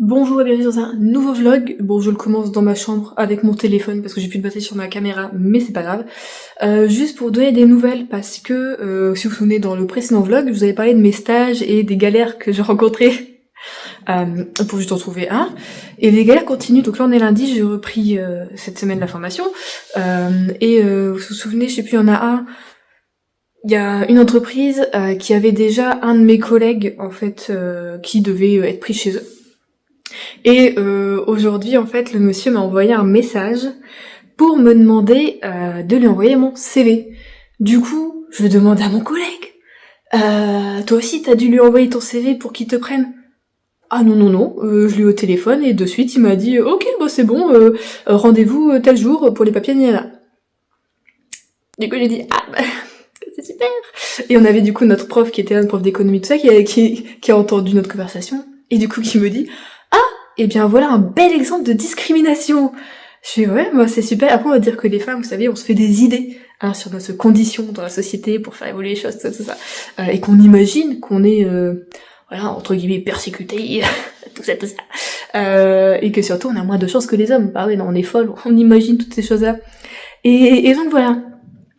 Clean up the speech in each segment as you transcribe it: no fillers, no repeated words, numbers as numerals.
Bonjour et bienvenue dans un nouveau vlog. Bon, je le commence dans ma chambre avec mon téléphone parce que j'ai plus de batterie sur ma caméra, mais c'est pas grave. Juste pour donner des nouvelles parce que, si vous vous souvenez, dans le précédent vlog, je vous avais parlé de mes stages et des galères que j'ai rencontrées pour juste en trouver un. Et les galères continuent, donc là on est lundi, j'ai repris cette semaine la formation. Vous vous souvenez, je sais plus, il y en a un. Il y a une entreprise qui avait déjà un de mes collègues, en fait, qui devait être pris chez eux. Et aujourd'hui, en fait, le monsieur m'a envoyé un message pour me demander de lui envoyer mon CV. Du coup, je demande à mon collègue, toi aussi t'as dû lui envoyer ton CV pour qu'il te prenne? Ah non, non, non, je l'ai eu au téléphone et de suite il m'a dit ok, bah c'est bon, rendez-vous tel jour pour les papiers, Niana. Du coup j'ai dit ah bah, c'est super. Et on avait du coup notre prof qui était un prof d'économie, tout ça, qui a entendu notre conversation et du coup qui me dit eh bien voilà un bel exemple de discrimination. Je fais ouais, bah c'est super. Après on va dire que les femmes, vous savez, on se fait des idées sur notre condition dans la société pour faire évoluer les choses, tout ça. Et qu'on imagine qu'on est, voilà, entre guillemets, persécuté, tout ça. Et que surtout on a moins de chance que les hommes. Bah oui, non, on est folle, on imagine toutes ces choses-là. Et donc voilà,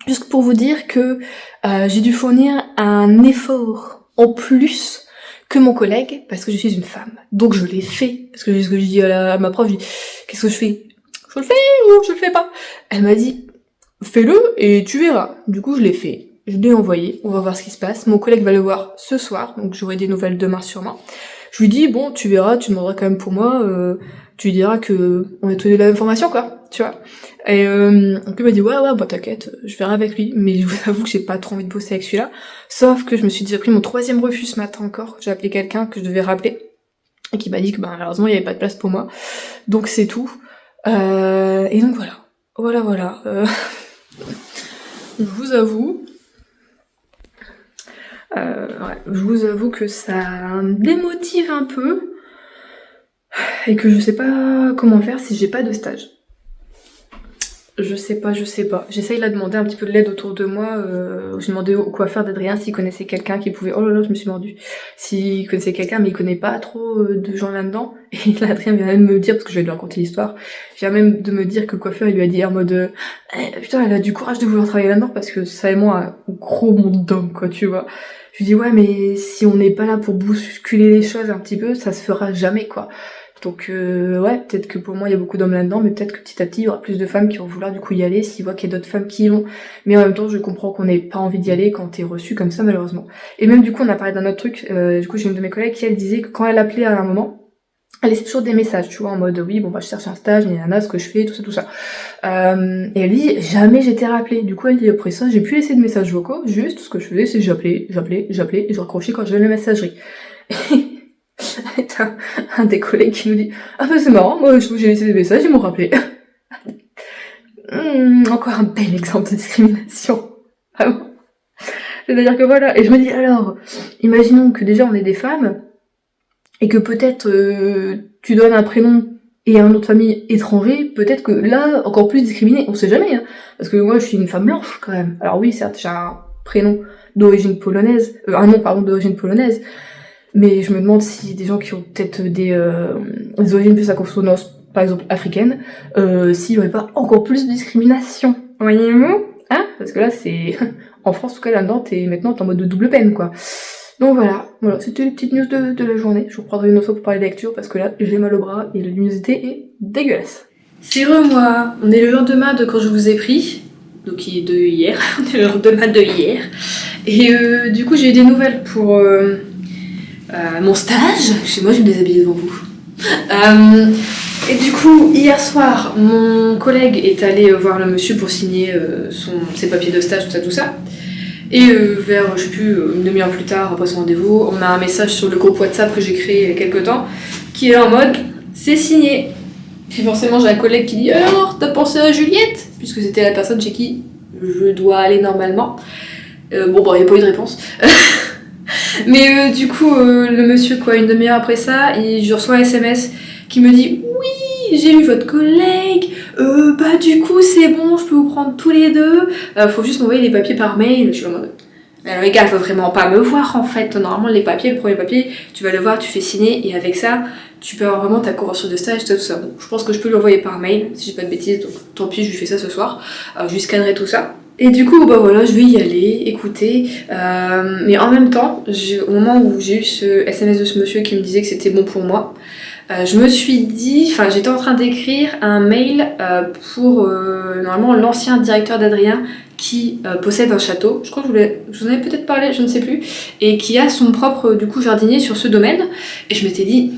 juste pour vous dire que j'ai dû fournir un effort en plus que mon collègue, parce que je suis une femme. Donc je l'ai fait. Parce que ce que je dis à ma prof, je dis, qu'est-ce que je fais? Je le fais ou je le fais pas? Elle m'a dit, fais-le et tu verras. Du coup, je l'ai fait. Je l'ai envoyé. On va voir ce qui se passe. Mon collègue va le voir ce soir, donc j'aurai des nouvelles demain sûrement. Je lui dis, bon, tu verras, tu demanderas quand même pour moi, tu lui diras que on est tous les de la même formation, quoi, tu vois. Et donc il m'a dit, ouais, bah t'inquiète, je verrai avec lui. Mais je vous avoue que j'ai pas trop envie de bosser avec celui-là. Sauf que je me suis déjà pris mon 3e refus ce matin encore. J'ai appelé quelqu'un que je devais rappeler. Et qui m'a dit que, malheureusement, il y avait pas de place pour moi. Donc c'est tout. Et donc voilà. Voilà. Je vous avoue... je vous avoue que ça me démotive un peu. Et que je sais pas comment faire si j'ai pas de stage. Je sais pas. J'essaye là de demander un petit peu de l'aide autour de moi. J'ai demandé au coiffeur d'Adrien s'il connaissait quelqu'un qui pouvait... Oh là là, je me suis mordue. S'il connaissait quelqu'un, mais il connaît pas trop de gens là-dedans. Et là, Adrien vient même me dire, parce que je vais lui raconter l'histoire, il vient même de me dire que le coiffeur, il lui a dit en mode... putain, elle a du courage de vouloir travailler là-dedans, parce que ça et moi, un gros monde d'hommes, quoi, tu vois. Je lui dis, ouais, mais si on n'est pas là pour bousculer les choses un petit peu, ça se fera jamais, quoi. Donc ouais, peut-être que pour moi il y a beaucoup d'hommes là-dedans, mais peut-être que petit à petit il y aura plus de femmes qui vont vouloir du coup y aller s'ils voient qu'il y a d'autres femmes qui y vont. Mais en même temps je comprends qu'on n'ait pas envie d'y aller quand t'es reçu comme ça malheureusement. Et même du coup on a parlé d'un autre truc, du coup j'ai une de mes collègues qui elle disait que quand elle appelait à un moment, elle laissait toujours des messages, tu vois, en mode oui bon bah je cherche un stage, il y en a ce que je fais, tout ça. Et elle dit jamais j'étais rappelée. Du coup elle dit après ça j'ai plus laissé de messages vocaux, juste ce que je faisais c'est j'appelais et je raccrochais quand j'avais la messagerie. T'as un des collègues qui nous dit ah bah c'est marrant, moi j'ai laissé des messages, ils m'ont rappelé. Encore un bel exemple de discrimination. Vraiment. C'est-à-dire que voilà, et je me dis alors, imaginons que déjà on est des femmes, et que peut-être tu donnes un prénom et un autre famille étranger, peut-être que là, encore plus discriminé, on sait jamais, hein. Parce que moi je suis une femme blanche quand même. Alors oui, certes, j'ai un prénom d'origine polonaise, un nom pardon d'origine polonaise, mais je me demande si des gens qui ont peut-être des origines plus à consonance, par exemple africaine, s'il n'y aurait pas encore plus de discrimination. Voyez-vous? Hein? Parce que là, c'est... En France, en tout cas, là-dedans, maintenant en mode de double peine, quoi. Donc voilà, c'était les petites news de la journée. Je vous reprendrai une autre fois pour parler de lecture, parce que là, j'ai mal au bras et la luminosité est dégueulasse. C'est moi, on est le lendemain de quand je vous ai pris, donc qui est de hier, on est le lendemain de hier. Et du coup, j'ai eu des nouvelles pour... mon stage, chez moi je vais me déshabiller devant vous. Et du coup, hier soir, mon collègue est allé voir le monsieur pour signer ses papiers de stage, tout ça. Et vers, je sais plus, une demi-heure plus tard, après son rendez-vous, on a un message sur le groupe WhatsApp que j'ai créé il y a quelques temps, qui est en mode « c'est signé ». Puis forcément, j'ai un collègue qui dit « alors, t'as pensé à Juliette ?» puisque c'était la personne chez qui je dois aller normalement. Il n'y a pas eu de réponse. Mais du coup, le monsieur, quoi, une demi-heure après ça, je reçois un SMS qui me dit « oui, j'ai eu votre collègue, du coup, c'est bon, je peux vous prendre tous les deux, faut juste m'envoyer les papiers par mail. » Je suis en mode Mais alors les gars, faut vraiment pas me voir en fait. Normalement les papiers, le premier papier, tu vas le voir, tu fais signer et avec ça, tu peux avoir vraiment ta convention de stage, tout ça. Bon, je pense que je peux lui envoyer par mail, si j'ai pas de bêtises, donc tant pis, je lui fais ça ce soir. Je lui scannerai tout ça. Et du coup, bah voilà, je vais y aller, écouter. Mais en même temps, au moment où j'ai eu ce SMS de ce monsieur qui me disait que c'était bon pour moi, je me suis dit, enfin j'étais en train d'écrire un mail pour normalement l'ancien directeur d'Adrien qui possède un château, je crois que je vous en avais peut-être parlé, je ne sais plus, et qui a son propre du coup jardinier sur ce domaine. Et je m'étais dit,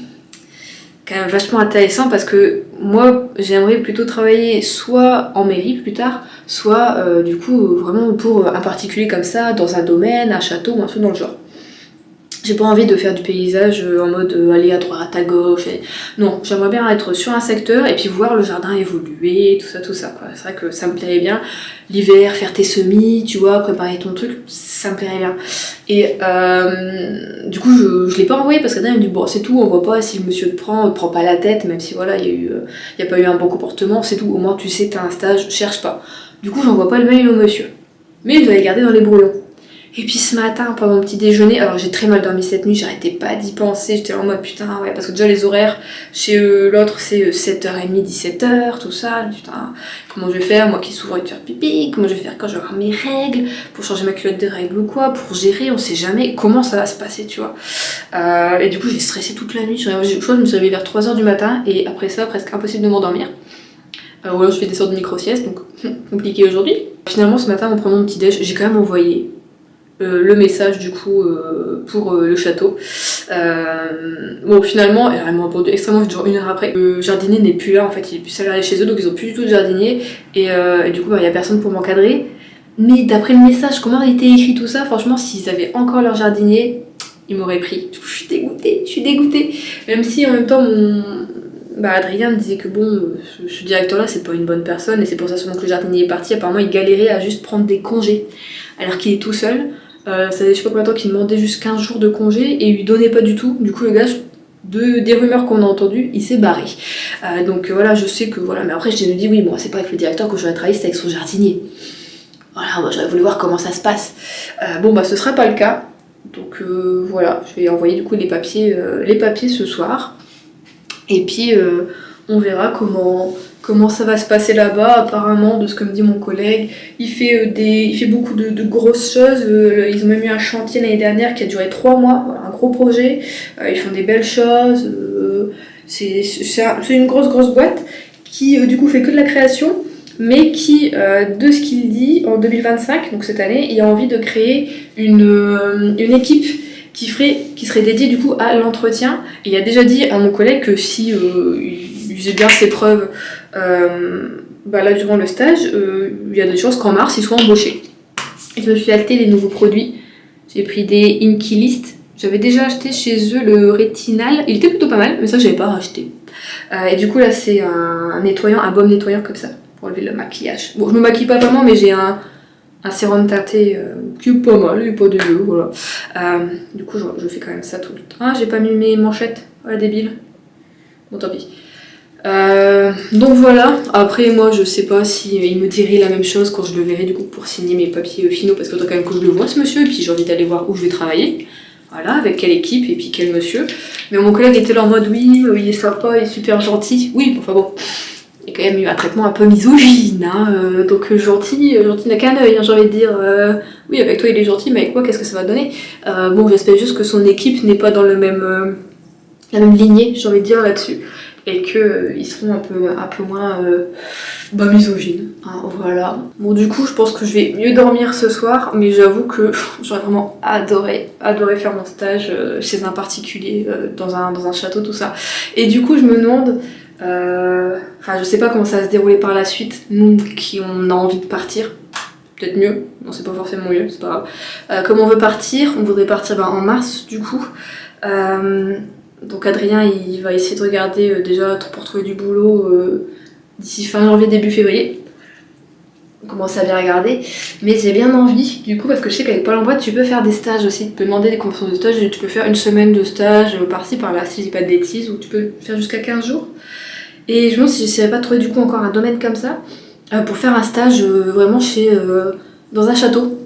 quand même vachement intéressant parce que moi j'aimerais plutôt travailler soit en mairie plus tard, soit du coup vraiment pour un particulier comme ça, dans un domaine, un château ou un truc dans le genre. J'ai pas envie de faire du paysage en mode aller à droite, à gauche. Non, j'aimerais bien être sur un secteur et puis voir le jardin évoluer, tout ça quoi. C'est vrai que ça me plairait bien. L'hiver, faire tes semis, tu vois, préparer ton truc, ça me plairait bien. Et du coup, je l'ai pas envoyé parce qu'Adrien m'a dit bon, c'est tout, on voit pas si le monsieur te prend pas la tête, même si voilà, y a pas eu un bon comportement, c'est tout. Au moins tu sais que t'as un stage, cherche pas. Du coup, j'envoie pas le mail au monsieur. Mais je l'avais gardé dans les brouillons. Et puis ce matin, pendant mon petit déjeuner, alors j'ai très mal dormi cette nuit, j'arrêtais pas d'y penser, j'étais en mode putain, ouais, parce que déjà les horaires chez l'autre c'est 7h30, 17h, tout ça, putain, comment je vais faire, moi qui souvent envie de faire pipi, comment je vais faire quand je vais avoir mes règles, pour changer ma culotte de règles ou quoi, pour gérer, on sait jamais comment ça va se passer, tu vois. Et du coup j'ai stressé toute la nuit, je crois que je me suis réveillée vers 3h du matin, et après ça, presque impossible de m'endormir. Ou alors je fais des sortes de micro-siestes, donc compliqué aujourd'hui. Finalement ce matin en prenant mon petit déj, j'ai quand même envoyé le message du coup pour le château. Bon finalement, elle m'a répondu extrêmement vite, genre 1 heure après. Le jardinier n'est plus là en fait, il est plus salarié chez eux donc ils ont plus du tout de jardinier et du coup il y a personne pour m'encadrer. Mais d'après le message, comment il était écrit tout ça, franchement s'ils avaient encore leur jardinier, ils m'auraient pris. Je suis dégoûtée. Même si en même temps Adrien me disait que bon, ce directeur-là, c'est pas une bonne personne, et c'est pour ça souvent que le jardinier est parti. Apparemment, il galérait à juste prendre des congés, alors qu'il est tout seul. Ça faisait je sais pas combien de temps qu'il demandait juste 15 jours de congé, et il lui donnait pas du tout. Du coup, le gars, des rumeurs qu'on a entendues, il s'est barré. Donc voilà, je sais que voilà, mais après, je me dis, oui, moi, c'est pas avec le directeur que j'aurais travaillé, c'est avec son jardinier. Voilà, moi, j'aurais voulu voir comment ça se passe. Ce sera pas le cas. Donc voilà, je vais envoyer du coup les papiers ce soir. Et puis on verra comment ça va se passer là-bas. Apparemment, de ce que me dit mon collègue, il fait beaucoup de grosses choses. Ils ont même eu un chantier l'année dernière qui a duré 3 mois, voilà, un gros projet. Ils font des belles choses. C'est une grosse boîte qui du coup fait que de la création, mais qui, de ce qu'il dit, en 2025, donc cette année, il a envie de créer une équipe qui serait dédié du coup à l'entretien. Et il a déjà dit à mon collègue que si il faisait bien ses preuves là durant le stage, il y a des chances qu'en mars il soit embauché. Et je me suis acheté les nouveaux produits. J'ai pris des Inky List. J'avais déjà acheté chez eux le rétinal. Il était plutôt pas mal, mais ça j'avais pas racheté. Et du coup là c'est un baume nettoyant comme ça pour enlever le maquillage. Bon, je me maquille pas vraiment, mais j'ai un sérum teinté qui est pas mal, il est pas dégueu, voilà. Du coup, je fais quand même ça tout le temps. Ah, j'ai pas mis mes manchettes, voilà, débile. Bon, tant pis. Donc voilà, après moi je sais pas si il me dirait la même chose quand je le verrai du coup pour signer mes papiers finaux parce qu'il faudrait quand même que je le vois ce monsieur et puis j'ai envie d'aller voir où je vais travailler. Voilà, avec quelle équipe et puis quel monsieur. Mais mon collègue était là en mode oui, il est sympa, il est super gentil. Oui, enfin bon. Il y a quand même eu un traitement un peu misogyne, hein, donc gentil n'a qu'un œil, hein, j'ai envie de dire. Oui, avec toi il est gentil, mais avec moi qu'est-ce que ça va donner. Bon, j'espère juste que son équipe n'est pas dans la même lignée, j'ai envie de dire là-dessus, et qu'ils seront un peu moins misogynes. Hein, voilà. Bon, du coup, je pense que je vais mieux dormir ce soir, mais j'avoue que j'aurais vraiment adoré faire mon stage chez un particulier, dans un château, tout ça. Et du coup, je me demande. Je sais pas comment ça va se dérouler par la suite, nous qui on a envie de partir, peut-être mieux, non c'est pas forcément mieux, c'est pas grave. Comme on veut partir, on voudrait partir en mars du coup. Donc Adrien il va essayer de regarder déjà pour trouver du boulot d'ici fin janvier, début février. On commence à bien regarder, mais j'ai bien envie du coup parce que je sais qu'avec Pôle emploi tu peux faire des stages aussi, tu peux demander des conventions de stage, tu peux faire 1 semaine de stage par-ci par-là si je dis pas de bêtises, ou tu peux faire jusqu'à 15 jours. Et je me demande si j'essaierais pas de trouver du coup encore un domaine comme ça pour faire un stage vraiment dans un château.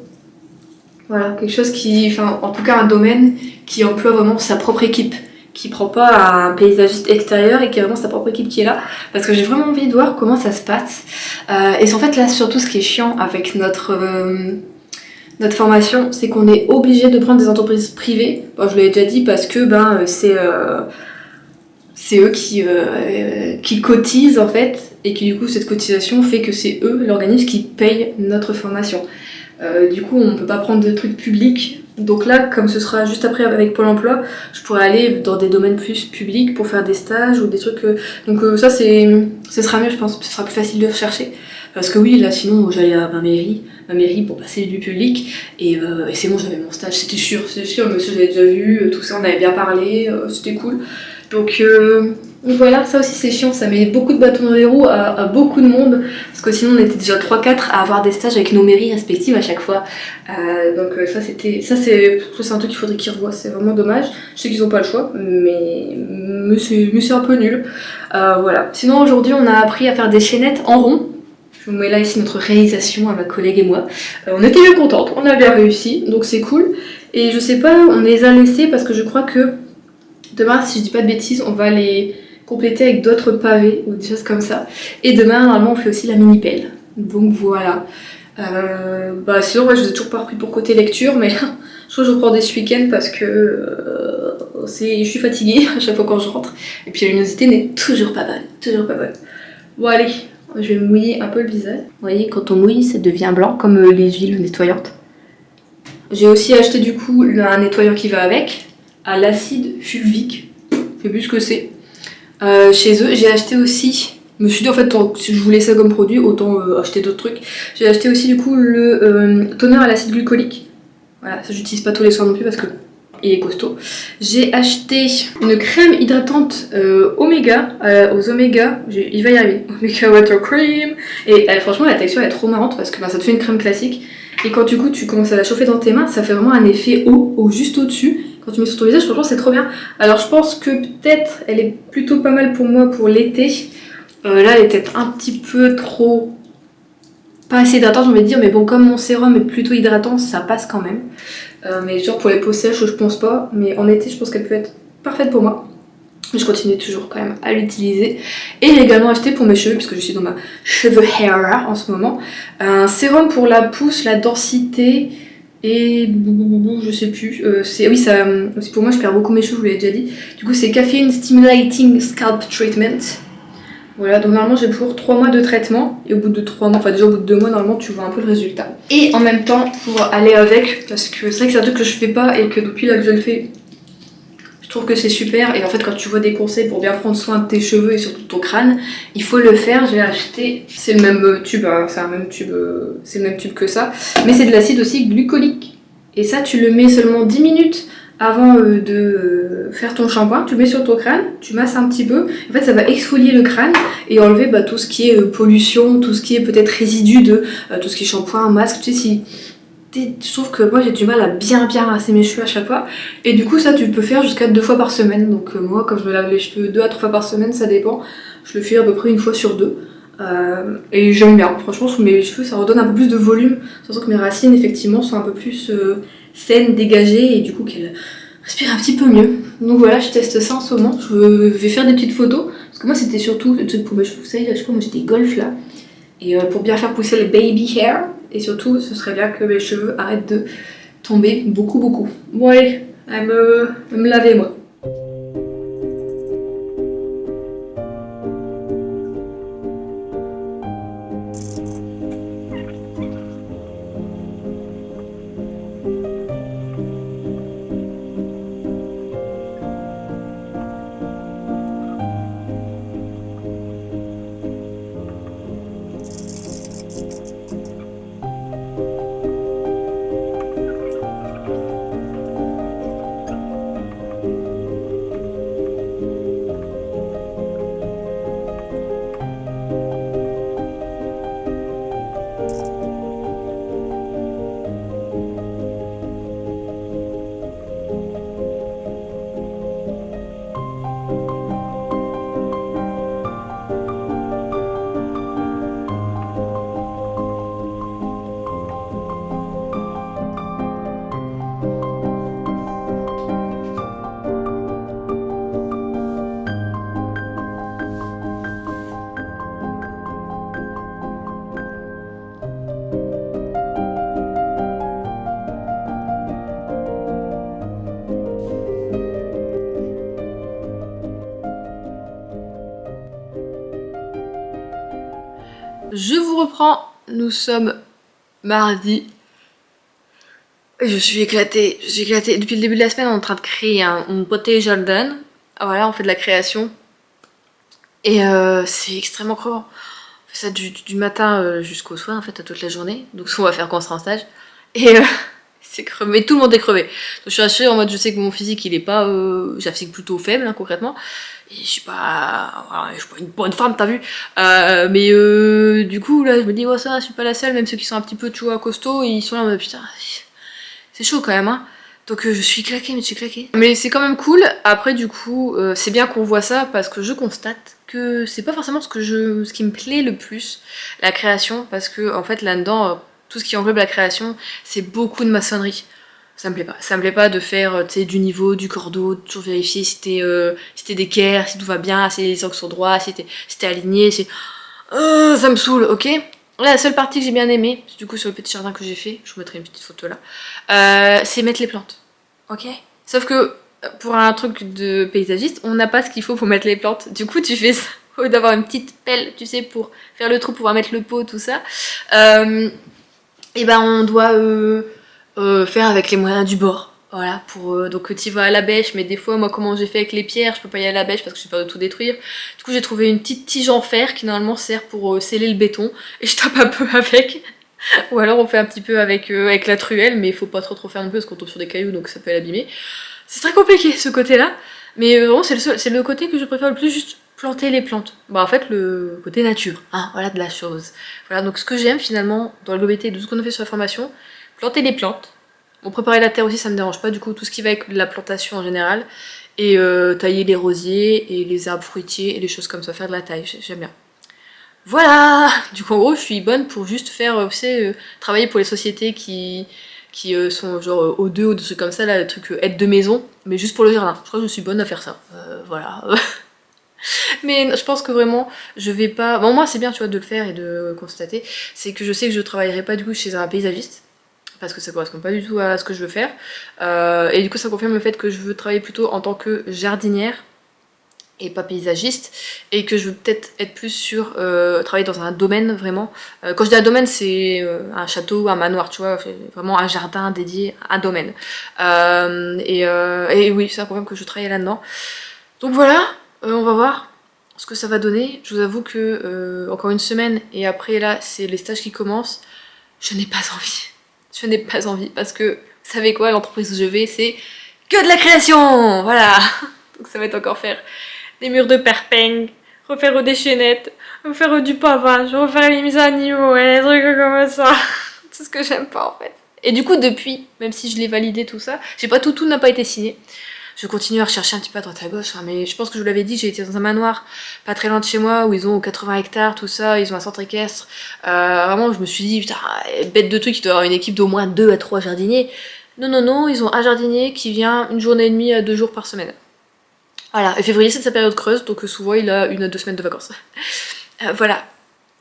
Voilà, quelque chose qui, enfin en tout cas un domaine qui emploie vraiment sa propre équipe, qui prend pas un paysagiste extérieur et qui a vraiment sa propre équipe qui est là, parce que j'ai vraiment envie de voir comment ça se passe. Et en fait là surtout ce qui est chiant avec notre formation, c'est qu'on est obligé de prendre des entreprises privées. Bon, je l'avais déjà dit parce que c'est eux qui cotisent en fait, et qui du coup cette cotisation fait que c'est eux, l'organisme, qui paye notre formation. Du coup on peut pas prendre de trucs publics. Donc là, comme ce sera juste après avec Pôle emploi, je pourrais aller dans des domaines plus publics pour faire des stages ou des trucs. Donc ça, ce sera mieux, je pense. Ce sera plus facile de rechercher. Parce que oui, là, sinon, j'allais à ma mairie pour passer du public. Et c'est bon, j'avais mon stage, c'était sûr, monsieur, j'avais déjà vu, tout ça, on avait bien parlé, c'était cool. Donc voilà, ça aussi c'est chiant, ça met beaucoup de bâtons dans les roues à beaucoup de monde, parce que sinon on était déjà 3-4 à avoir des stages avec nos mairies respectives à chaque fois. Ça c'est un truc qu'il faudrait qu'ils revoient, c'est vraiment dommage. Je sais qu'ils n'ont pas le choix, mais c'est un peu nul. Voilà. Sinon aujourd'hui on a appris à faire des chaînettes en rond. Je vous mets là ici notre réalisation à ma collègue et moi. On était bien contentes, on a bien réussi, donc c'est cool. Et je sais pas, on les a laissés parce que je crois que demain, si je dis pas de bêtises, on va les compléter avec d'autres pavés ou des choses comme ça. Et demain, normalement, on fait aussi la mini-pelle. Donc voilà. Sinon, ouais, je vous ai toujours pas repris pour côté lecture, mais je crois que je reprends ce week-end parce que je suis fatiguée à chaque fois quand je rentre. Et puis la luminosité n'est toujours pas bonne, toujours pas bonne. Bon allez, je vais mouiller un peu le visage. Vous voyez, quand on mouille, ça devient blanc comme les huiles nettoyantes. J'ai aussi acheté du coup un nettoyant qui va avec, à l'acide fulvique. Je sais plus ce que c'est. Chez eux, j'ai acheté aussi. Je me suis dit en fait, si je voulais ça comme produit, autant acheter d'autres trucs. J'ai acheté aussi du coup le toner à l'acide glucolique. Voilà, ça j'utilise pas tous les soirs non plus parce que il est costaud. J'ai acheté une crème hydratante Oméga, aux Oméga, il va y arriver, Oméga Water Cream. Et franchement, la texture est trop marrante parce que ça te fait une crème classique. Et quand du coup tu commences à la chauffer dans tes mains, ça fait vraiment un effet eau juste au-dessus. Quand tu mets sur ton visage, franchement, c'est trop bien. Alors, je pense que peut-être elle est plutôt pas mal pour moi pour l'été. Là, elle est peut-être un petit peu trop. Pas assez hydratante, j'ai envie de dire, mais bon, comme mon sérum est plutôt hydratant, ça passe quand même. Mais genre pour les peaux sèches, je pense pas. Mais en été, je pense qu'elle peut être parfaite pour moi. Je continue toujours quand même à l'utiliser. Et j'ai également acheté pour mes cheveux, puisque je suis dans ma cheveux hair en ce moment, un sérum pour la pousse, la densité. Et je sais plus. C'est pour moi, je perds beaucoup mes cheveux, je vous l'avais déjà dit. Du coup, c'est Caffeine Stimulating Scalp Treatment. Voilà, donc normalement j'ai pour 3 mois de traitement. Et au bout de 3 mois, enfin déjà au bout de 2 mois, normalement tu vois un peu le résultat. Et en même temps, pour aller avec, parce que c'est vrai que c'est un truc que je fais pas et que depuis là que je le fais, je trouve que c'est super. Et en fait, quand tu vois des conseils pour bien prendre soin de tes cheveux et surtout de ton crâne, il faut le faire. J'ai acheté, c'est le même tube, hein, c'est le même tube que ça, mais c'est de l'acide aussi glucolique. Et ça, tu le mets seulement 10 minutes avant de faire ton shampoing. Tu le mets sur ton crâne, tu masses un petit peu. En fait, ça va exfolier le crâne et enlever tout ce qui est pollution, tout ce qui est peut-être résidu de tout ce qui est shampoing, masque. Tu sais, si je trouve que moi j'ai du mal à bien rincer mes cheveux à chaque fois, et du coup ça tu peux faire jusqu'à 2 fois par semaine. Donc moi quand je me lave les cheveux 2 à 3 fois par semaine, ça dépend, je le fais à peu près 1 fois sur 2, et j'aime bien, franchement sur mes cheveux ça redonne un peu plus de volume, surtout que mes racines effectivement sont un peu plus saines, dégagées, et du coup qu'elles respirent un petit peu mieux. Donc voilà, je teste ça en ce moment, je vais faire des petites photos, parce que moi c'était surtout le truc pour mes cheveux, vous savez, je sais pas, moi j'ai des golfs là, et pour bien faire pousser le baby hair. Et surtout, ce serait bien que mes cheveux arrêtent de tomber beaucoup. Bon allez, à me laver moi. Je vous reprends, nous sommes mardi. Je suis éclatée, Depuis le début de la semaine, on est en train de créer mon potager jardin. Voilà, on fait de la création. Et c'est extrêmement crevant. On fait ça du matin jusqu'au soir, en fait, à toute la journée. Donc, ce qu'on va faire quand on sera en stage. Et c'est crevé, tout le monde est crevé. Donc, je suis rassurée en mode, je sais que mon physique, il est pas. J'ai un physique plutôt faible, hein, concrètement. Et je suis pas. Voilà, je suis pas une bonne femme, t'as vu. Mais du coup, là, je me dis, ouais, ça, je suis pas la seule. Même ceux qui sont un petit peu, tu vois, costauds, ils sont là en mode, putain, c'est chaud quand même, hein. Donc je suis claquée, mais je suis claquée. Mais c'est quand même cool. Après, du coup, c'est bien qu'on voit ça parce que je constate que c'est pas forcément ce qui me plaît le plus, la création, parce que en fait là-dedans, tout ce qui englobe la création, c'est beaucoup de maçonnerie. Ça me plaît pas. Ça me plaît pas de faire du niveau, du cordeau, de toujours vérifier si t'es d'équerre, si tout va bien, si les angles sont droits, si t'es aligné, si. Ça me saoule, ok. Là, la seule partie que j'ai bien aimée, du coup sur le petit jardin que j'ai fait, je vous mettrai une petite photo là, c'est mettre les plantes, ok. Sauf que pour un truc de paysagiste, on n'a pas ce qu'il faut pour mettre les plantes. Du coup, tu fais ça au lieu d'avoir une petite pelle, tu sais, pour faire le trou, pouvoir mettre le pot, tout ça. Et ben, on doit faire avec les moyens du bord. Voilà, donc tu vas à la bêche, mais des fois, moi, comment j'ai fait avec les pierres, je peux pas y aller à la bêche parce que j'ai peur de tout détruire. Du coup, j'ai trouvé une petite tige en fer qui normalement sert pour sceller le béton, et je tape un peu avec. Ou alors on fait un petit peu avec la truelle, mais il faut pas trop faire non plus parce qu'on tombe sur des cailloux donc ça peut l'abîmer. C'est très compliqué ce côté-là, mais vraiment c'est le côté que je préfère le plus, juste planter les plantes. Bah en fait le côté nature, hein, voilà de la chose. Voilà, donc ce que j'aime finalement dans le globalité de tout ce qu'on a fait sur la formation, planter les plantes. Bon, préparer la terre aussi ça me dérange pas, du coup tout ce qui va avec la plantation en général, et tailler les rosiers et les arbres fruitiers et les choses comme ça, faire de la taille, j'aime bien. Voilà. Du coup en gros je suis bonne pour juste faire, vous savez, travailler pour les sociétés qui sont genre O2 ou des trucs comme ça, là, le truc aide de maison, mais juste pour le jardin. Je crois que je suis bonne à faire ça. Voilà. Mais je pense que vraiment, je vais pas. Bon, moi, c'est bien, tu vois, de le faire et de constater. C'est que je sais que je travaillerai pas du coup chez un paysagiste. Parce que ça correspond pas du tout à ce que je veux faire. Et du coup, ça confirme le fait que je veux travailler plutôt en tant que jardinière et pas paysagiste, et que je veux peut-être être plus sur travailler dans un domaine vraiment. Quand je dis un domaine, c'est un château, un manoir, tu vois, vraiment un jardin dédié à un domaine. Et oui, c'est un problème que je travaille là-dedans. Donc voilà, on va voir ce que ça va donner. Je vous avoue que encore une semaine et après là, c'est les stages qui commencent. Je n'ai pas envie. Je n'ai pas envie parce que vous savez quoi, l'entreprise où je vais, c'est que de la création, voilà. Donc ça va être encore faire des murs de perpeng, refaire des chaînettes, refaire du pavage, refaire les mises à niveau, et des trucs comme ça. C'est ce que j'aime pas en fait. Et du coup, depuis, même si je l'ai validé tout ça, j'ai pas tout n'a pas été signé. Je continue à rechercher un petit peu à droite à gauche, hein, mais je pense que je vous l'avais dit, j'ai été dans un manoir pas très loin de chez moi où ils ont 80 hectares, tout ça, ils ont un centre équestre. Vraiment, je me suis dit, putain, bête de truc, il doit y avoir une équipe d'au moins 2 à 3 jardiniers. Non, non, non, ils ont un jardinier qui vient une journée et demie à 2 jours par semaine. Voilà, et février c'est sa période creuse, donc souvent il a 1 à 2 semaines de vacances. Voilà.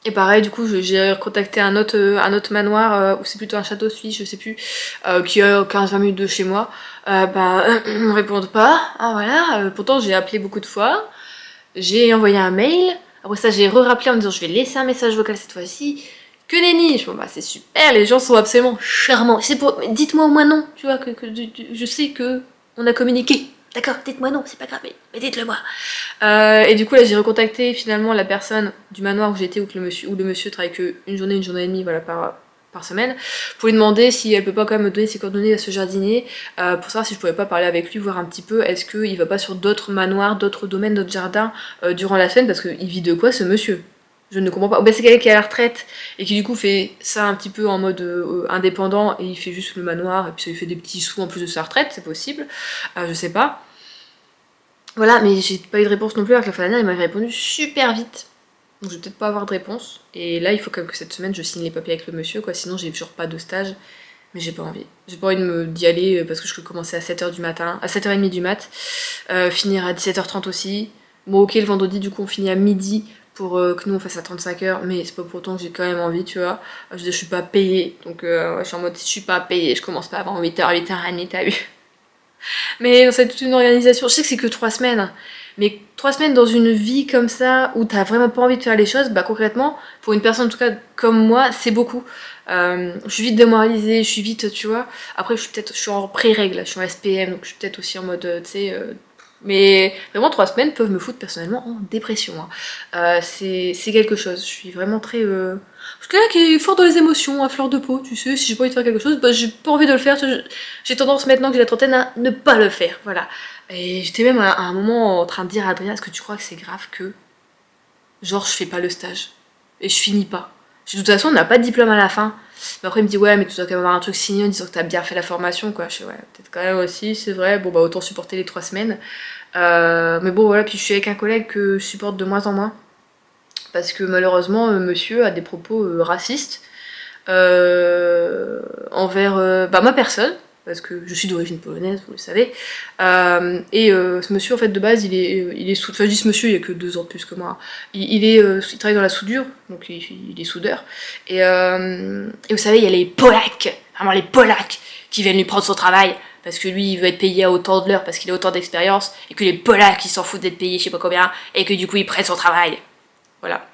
Et pareil, du coup, j'ai contacté un autre manoir, ou c'est plutôt un château suisse, je sais plus, qui est à 15-20 minutes de chez moi. Ils me répondent pas. Ah voilà, pourtant j'ai appelé beaucoup de fois, j'ai envoyé un mail, après ça j'ai re-rappelé en me disant je vais laisser un message vocal cette fois-ci. Que nenni. Je me dis, bah c'est super, les gens sont absolument charmants. C'est pour. Dites-moi au moins non, tu vois, que je sais que on a communiqué. D'accord, dites-moi non, c'est pas grave, mais dites-le moi. Et du coup, là, j'ai recontacté finalement la personne du manoir où j'étais, où le monsieur travaille qu'une journée, 1 journée et demie, voilà, par semaine, pour lui demander si elle peut pas quand même me donner ses coordonnées à ce jardinier, pour savoir si je pouvais pas parler avec lui, voir un petit peu, est-ce qu'il va pas sur d'autres manoirs, d'autres domaines, d'autres jardins durant la semaine, parce qu'il vit de quoi ce monsieur? Je ne comprends pas. Ben, c'est quelqu'un qui est à la retraite et qui du coup fait ça un petit peu en mode indépendant et il fait juste le manoir et puis ça lui fait des petits sous en plus de sa retraite, c'est possible. Je sais pas. Voilà, mais j'ai pas eu de réponse non plus, alors que la fois dernière il m'avait répondu super vite. Donc je vais peut-être pas avoir de réponse. Et là il faut quand même que cette semaine je signe les papiers avec le monsieur, quoi, sinon j'ai toujours pas de stage. Mais j'ai pas envie. J'ai pas envie d'y aller parce que je peux commencer à 7h du matin, à 7h30 du mat, finir à 17h30 aussi. Bon ok, le vendredi du coup on finit à midi pour que nous on fasse à 35 heures, mais c'est pas pour autant que j'ai quand même envie, tu vois. Je veux dire, je suis pas payée, donc ouais, je suis en mode si je suis pas payée, je commence pas avant 8h, 8h30, t'as vu. Mais c'est toute une organisation. Je sais que c'est que 3 semaines, Mais 3 semaines dans une vie comme ça, où t'as vraiment pas envie de faire les choses, bah concrètement, pour une personne en tout cas comme moi, c'est beaucoup. Je suis vite démoralisée, je suis vite, tu vois. Après, je suis en pré-règle, je suis en SPM, donc je suis peut-être aussi en mode, tu sais. Mais vraiment, 3 semaines peuvent me foutre personnellement en dépression, hein. C'est quelque chose. Je suis vraiment très. Je suis quelqu'un qui est fort dans les émotions, à fleur de peau, tu sais. Si j'ai pas envie de faire quelque chose, bah j'ai pas envie de le faire. J'ai tendance maintenant que j'ai la trentaine à ne pas le faire, voilà. Et j'étais même à un moment en train de dire à Adrien, est-ce que tu crois que c'est grave que, genre, je fais pas le stage et je finis pas? De toute façon, on n'a pas de diplôme à la fin. Mais après, il me dit, ouais, mais tu dois quand même avoir un truc signé en disant que t'as bien fait la formation, quoi. Je sais, ouais, peut-être quand même aussi, c'est vrai. Bon, bah, autant supporter les 3 semaines. Mais bon, voilà, puis je suis avec un collègue que je supporte de moins en moins. Parce que malheureusement, monsieur a des propos racistes envers bah, ma personne, parce que je suis d'origine polonaise, vous le savez. Ce monsieur, en fait, de base, il est soudeur. Enfin, je dis ce monsieur, il a que 2 ans de plus que moi. Il travaille dans la soudure, donc il est soudeur. Et vous savez, il y a les Polacs, vraiment les Polacs, qui viennent lui prendre son travail, parce que lui, il veut être payé à autant de l'heure, parce qu'il a autant d'expérience, et que les Polacs, ils s'en foutent d'être payés, je sais pas combien, et que du coup, ils prennent son travail. Voilà.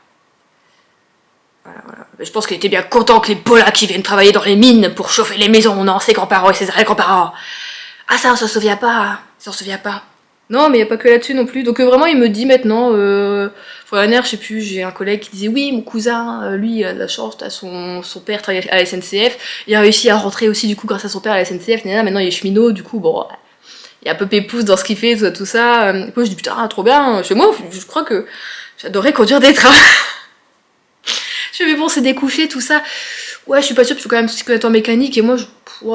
Voilà. Je pense qu'il était bien content que les Polacs qui viennent travailler dans les mines pour chauffer les maisons, non, ses grands-parents et ses arrière-grands-parents. Ah ça, on s'en souvient pas. Ça, on s'en souvient pas. Non, mais il n'y a pas que là-dessus non plus. Donc vraiment, il me dit maintenant, je sais plus, j'ai un collègue qui disait, oui, mon cousin, lui, il a de la chance, son père travaille à la SNCF, il a réussi à rentrer aussi, du coup, grâce à son père à la SNCF, maintenant il est cheminot, du coup, bon, il est un peu pépouze dans ce qu'il fait, tout ça. Et moi, je dis, putain, trop bien, chez moi, je crois que j'adorais conduire des trains. Je fais, mais bon, c'est découché, tout ça. Ouais, je suis pas sûre, il faut quand même s'y connaître en mécanique, et moi,